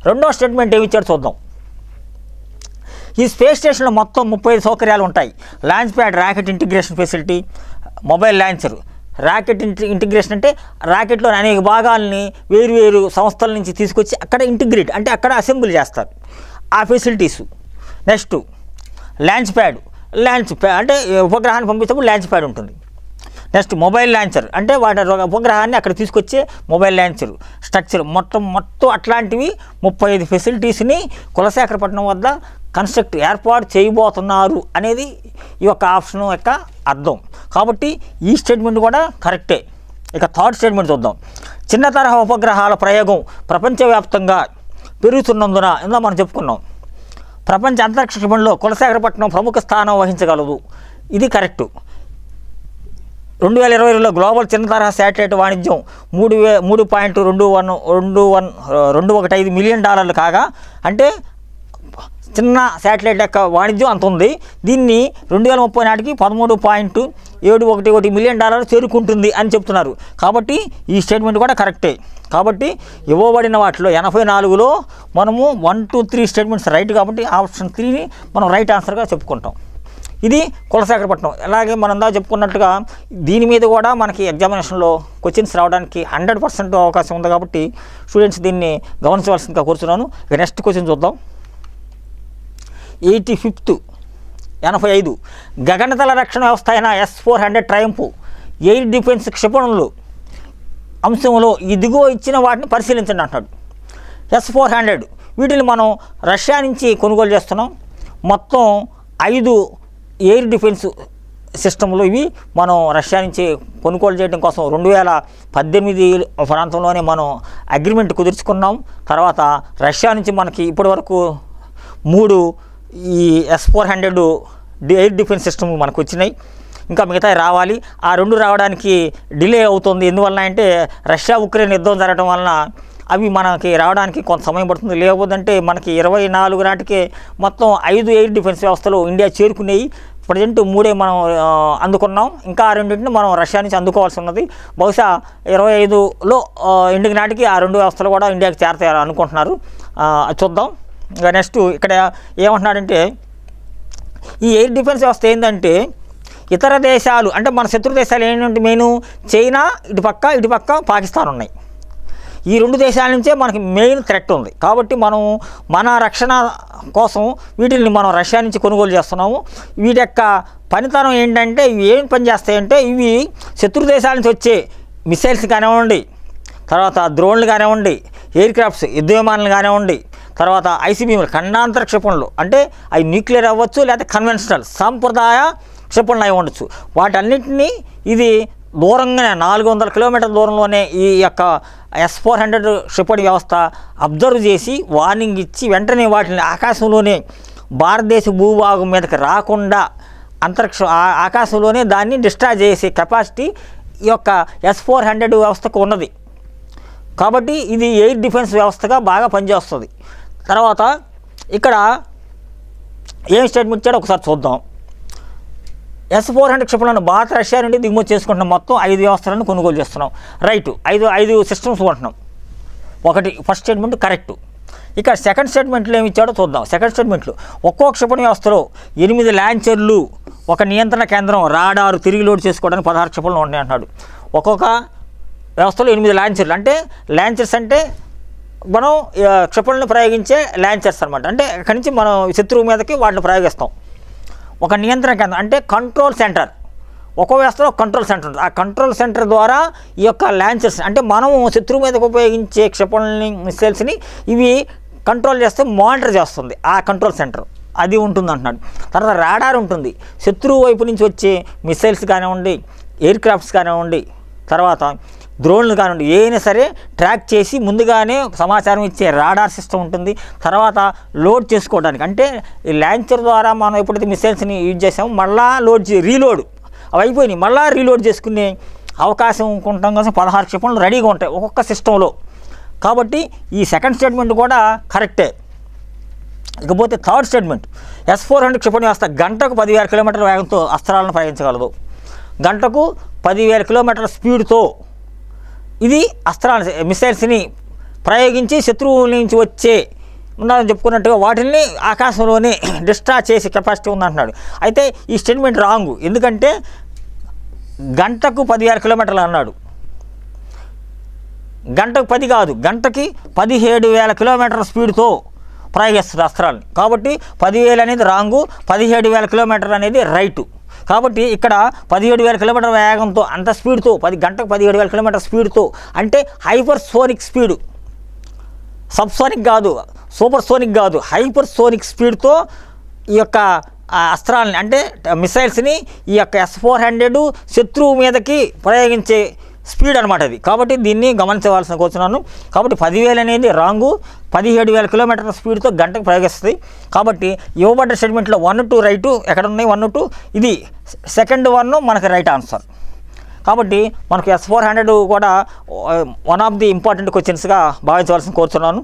రెండో స్టేట్మెంట్ ఏమి ఇచ్చాడు చూద్దాం. ఈ స్పేస్ స్టేషన్లో మొత్తం 35 సౌకర్యాలు ఉంటాయి. Launch pad, rocket integration facility, mobile launcher. Rocket integration అంటే రాకెట్లోని అనేక భాగాలని వేరు సంస్థల నుంచి తీసుకొచ్చి అక్కడ ఇంటిగ్రేట్ అంటే అక్కడ అసెంబ్లీ చేస్తారు, ఆ ఫెసిలిటీసు. నెక్స్ట్ లాంచ్ ప్యాడ్ అంటే ఉపగ్రహాన్ని పంపించేటప్పుడు లాంచ్ ప్యాడ్ ఉంటుంది. నెక్స్ట్ మొబైల్ లాంచర్ అంటే వాటి ఉపగ్రహాన్ని అక్కడ తీసుకొచ్చే మొబైల్ లాంచర్ స్ట్రక్చర్ మొత్తం అట్లాంటివి 35 ఫెసిలిటీస్ని కులశేఖరపట్నం వద్ద ఏర్పాటు చేయబోతున్నారు అనేది ఈ యొక్క ఆప్షన్ యొక్క అర్థం. కాబట్టి ఈ స్టేట్మెంట్ కూడా కరెక్టే. ఇక థర్డ్ స్టేట్మెంట్ చూద్దాం. చిన్న తరహా ఉపగ్రహాల ప్రయోగం ప్రపంచవ్యాప్తంగా పెరుగుతున్నందున ఇందా మనం చెప్పుకున్నాం ప్రపంచ అంతరిక్ష క్షిపణిలో కులశేఖరపట్నం ప్రముఖ స్థానం వహించగలదు. ఇది కరెక్టు. 2022లో గ్లోబల్ చిన్న తరహా శాటిలైట్ వాణిజ్యం $3.21 మిలియన్ కాగా అంటే చిన్న శాటిలైట్ యొక్క వాణిజ్యం అంత ఉంది. దీన్ని 2030 నాటికి $13.711 మిలియన్ చేరుకుంటుంది అని చెప్తున్నారు. కాబట్టి ఈ స్టేట్మెంట్ కూడా కరెక్టే. కాబట్టి ఇవ్వబడిన వాటిలో 84లో మనము 1, 2, 3 స్టేట్మెంట్స్ రైట్. కాబట్టి ఆప్షన్ 3ని మనం రైట్ ఆన్సర్గా చెప్పుకుంటాం. ఇది కులశేఖరపట్నం. అలాగే మనం దా చెప్పుకున్నట్టుగా దీని మీద కూడా మనకి ఎగ్జామినేషన్లో క్వశ్చన్స్ రావడానికి 100% అవకాశం ఉంది. కాబట్టి స్టూడెంట్స్ దీన్ని గమనించవలసిందిగా కోరుతున్నాను. ఇక నెక్స్ట్ క్వశ్చన్ చూద్దాం. 85 గగనతల రక్షణ వ్యవస్థ అయిన S-400 ట్రయంఫ్ ఎయిర్ డిఫెన్స్ క్షిపణులు అంశంలో ఇదిగో ఇచ్చిన వాటిని పరిశీలించండి అంటాడు. S-400 వీటిని మనం రష్యా నుంచి కొనుగోలు చేస్తున్నాం. మొత్తం 5 ఎయిర్ డిఫెన్స్ సిస్టంలు ఇవి మనం రష్యా నుంచి కొనుగోలు చేయడం కోసం 2018 ప్రాంతంలోనే మనం అగ్రిమెంట్ కుదుర్చుకున్నాం. తర్వాత రష్యా నుంచి మనకి ఇప్పటివరకు 3 ఈ S-400 ఎయిర్ డిఫెన్స్ సిస్టమ్ మనకు వచ్చినాయి. ఇంకా మిగతా రావాలి. ఆ 2 రావడానికి డిలే అవుతుంది. ఎందువల్ల అంటే రష్యా ఉక్రెయిన్ యుద్ధం జరగడం వలన అవి మనకి రావడానికి కొంత సమయం పడుతుంది. లేకపోతే మనకి 24 నాటికే మొత్తం 5 ఎయిర్ డిఫెన్స్ వ్యవస్థలు ఇండియా చేరుకునేవి. ప్రజెంట్ 3 మనం అందుకున్నాం. ఇంకా 2 మనం రష్యా నుంచి అందుకోవాల్సి ఉన్నది. బహుశా 25లో ఎండింగ్ నాటికి ఆ 2 వ్యవస్థలు కూడా ఇండియాకి చేరతాయని అనుకుంటున్నారు. చూద్దాం. ఇంకా నెక్స్ట్ ఇక్కడ ఏమంటున్నాడంటే ఈ ఎయిర్ డిఫెన్స్ వ్యవస్థ ఏంటంటే ఇతర దేశాలు అంటే మన శత్రు దేశాలు ఏంటంటే మెయిన్ చైనా ఇటుపక్క పాకిస్తాన్ ఉన్నాయి. ఈ 2 దేశాల నుంచే మనకి మెయిన్ థ్రెట్ ఉంది. కాబట్టి మనం మన రక్షణ కోసం వీటిని మనం రష్యా నుంచి కొనుగోలు చేస్తున్నాము. వీటి యొక్క పనితనం ఏంటంటే ఇవి ఏం పని చేస్తాయంటే ఇవి శత్రు దేశాల నుంచి వచ్చే మిసైల్స్ కానివ్వండి, తర్వాత డ్రోన్లు కానివ్వండి, ఎయిర్ క్రాఫ్ట్స్ యుద్ధ విమానాలు కానివ్వండి, తర్వాత ICBMలు ఖండాంతర క్షిపణులు అంటే అవి న్యూక్లియర్ అవ్వచ్చు లేదా కన్వెన్షనల్ సాంప్రదాయ క్షిపణులు అయి ఉండొచ్చు. వాటన్నింటినీ ఇది దూరంగానే 400 కిలోమీటర్ల దూరంలోనే ఈ యొక్క S-400 క్షిపణి వ్యవస్థ అబ్జర్వ్ చేసి వార్నింగ్ ఇచ్చి వెంటనే వాటిని ఆకాశంలోనే భారతదేశ భూభాగం మీదకి రాకుండా ఆకాశంలోనే దాన్ని డిస్ట్రాయ్ చేసే కెపాసిటీ ఈ యొక్క S-400 వ్యవస్థకు ఉన్నది. కాబట్టి ఇది ఎయిర్ డిఫెన్స్ వ్యవస్థగా బాగా పనిచేస్తుంది. తర్వాత ఇక్కడ ఏం స్టేట్మెంట్ ఇచ్చాడో ఒకసారి చూద్దాం. S-400 క్షిపణులను భారత రష్యా నుండి దిగుమతి చేసుకుంటున్నాం. మొత్తం 5 వ్యవస్థలను కొనుగోలు చేస్తున్నాం. రైట్. 5 సిస్టమ్స్ కొంటున్నాం. First statement correct. ఇక సెకండ్ స్టేట్మెంట్లో ఏమి ఇచ్చాడో చూద్దాం. సెకండ్ స్టేట్మెంట్లో ఒక్కో క్షిపణి వ్యవస్థలో 8 లాంచర్లు, ఒక నియంత్రణ కేంద్రం, రాడారు, తిరిగి లోడ్ చేసుకోవడానికి 16 క్షిపణులు ఉంటాయి అంటున్నాడు. ఒక్కొక్క వ్యవస్థలో 8 లాంచర్లు అంటే లాంచర్స్ అంటే మనం క్షిపణులను ప్రయోగించే లాంచర్స్ అనమాట. అంటే అక్కడి నుంచి మనం శత్రువు మీదకి వాటిని ప్రయోగిస్తాం. ఒక నియంత్రణ కేంద్రం అంటే కంట్రోల్ సెంటర్. ఒక్కో వ్యవస్థలో కంట్రోల్ సెంటర్ ఉంటుంది. ఆ కంట్రోల్ సెంటర్ ద్వారా ఈ యొక్క లాంచర్స్ అంటే మనము శత్రువు మీదకి ఉపయోగించే క్షిపణులని మిసైల్స్ని ఇవి కంట్రోల్ చేస్తే మానిటర్ చేస్తుంది ఆ కంట్రోల్ సెంటర్. అది ఉంటుంది అంటున్నాడు. తర్వాత రాడార్ ఉంటుంది. శత్రువు వైపు నుంచి వచ్చే మిసైల్స్ కానివ్వండి, ఎయిర్ క్రాఫ్ట్స్ కానివ్వండి, తర్వాత డ్రోన్లు కానివ్వండి, ఏదైనా సరే ట్రాక్ చేసి ముందుగానే సమాచారం ఇచ్చే రాడార్ సిస్టమ్ ఉంటుంది. తర్వాత లోడ్ చేసుకోవడానికి అంటే ఈ లాంచర్ ద్వారా మనం ఎప్పుడైతే మిసైల్స్ని యూజ్ చేసామో మళ్ళీ రీలోడ్ అవి అయిపోయినాయి మళ్ళీ రీలోడ్ చేసుకునే అవకాశం ఉంటాం కోసం 16 క్షిపణులు రెడీగా ఉంటాయి ఒక్కొక్క సిస్టంలో. కాబట్టి ఈ సెకండ్ స్టేట్మెంట్ కూడా కరెక్టే. ఇకపోతే థర్డ్ స్టేట్మెంట్ S-400 క్షిపణి వ్యవస్థ గంటకు 10,000 కిలోమీటర్ల వేగంతో అస్త్రాలను ప్రయోగించగలదు. గంటకు 10,000 కిలోమీటర్ల స్పీడ్తో ఇది మిసైల్స్ని ప్రయోగించి శత్రువుల నుంచి వచ్చే ఉన్నారని చెప్పుకున్నట్టుగా వాటిని ఆకాశంలోనే డిస్ట్రాయ్ చేసే కెపాసిటీ ఉందంటున్నాడు. అయితే ఈ స్టేట్మెంట్ రాంగు. ఎందుకంటే గంటకు 10,000 కిలోమీటర్లు అన్నాడు. గంటకు 10 కాదు, గంటకి 17,000 కిలోమీటర్ల స్పీడ్తో ప్రయోగిస్తుంది అస్త్రాలని. కాబట్టి 10,000 అనేది రాంగు, 17,000 కిలోమీటర్లు అనేది రైటు. కాబట్టి ఇక్కడ 17,000 కిలోమీటర్ వేగంతో అంత స్పీడ్తో గంటకు 17,000 కిలోమీటర్ స్పీడ్తో అంటే హైపర్సోనిక్ స్పీడు, సబ్సోనిక్ కాదు, సూపర్ సోనిక్ కాదు, హైపర్సోనిక్ స్పీడ్తో ఈ యొక్క అస్త్రాలని అంటే మిసైల్స్ని ఈ యొక్క S-400 శత్రువు మీదకి ప్రయోగించే స్పీడ్ అనమాట అది. కాబట్టి దీన్ని గమనించవలసిన కోరుతున్నాను. కాబట్టి 10,000 అనేది రాంగు, 17,000 కిలోమీటర్ల స్పీడ్తో గంటకు ప్రయోగిస్తుంది. కాబట్టి ఇవ్వబడ్డ స్టేట్మెంట్లో 1, 2 రైటు, ఎక్కడ ఉన్నాయి 1, 2, ఇది సెకండ్ 1 మనకి రైట్ ఆన్సర్. కాబట్టి మనకు S-400 కూడా వన్ ఆఫ్ ది ఇంపార్టెంట్ క్వశ్చన్స్గా భావించవలసిన కోరుతున్నాను.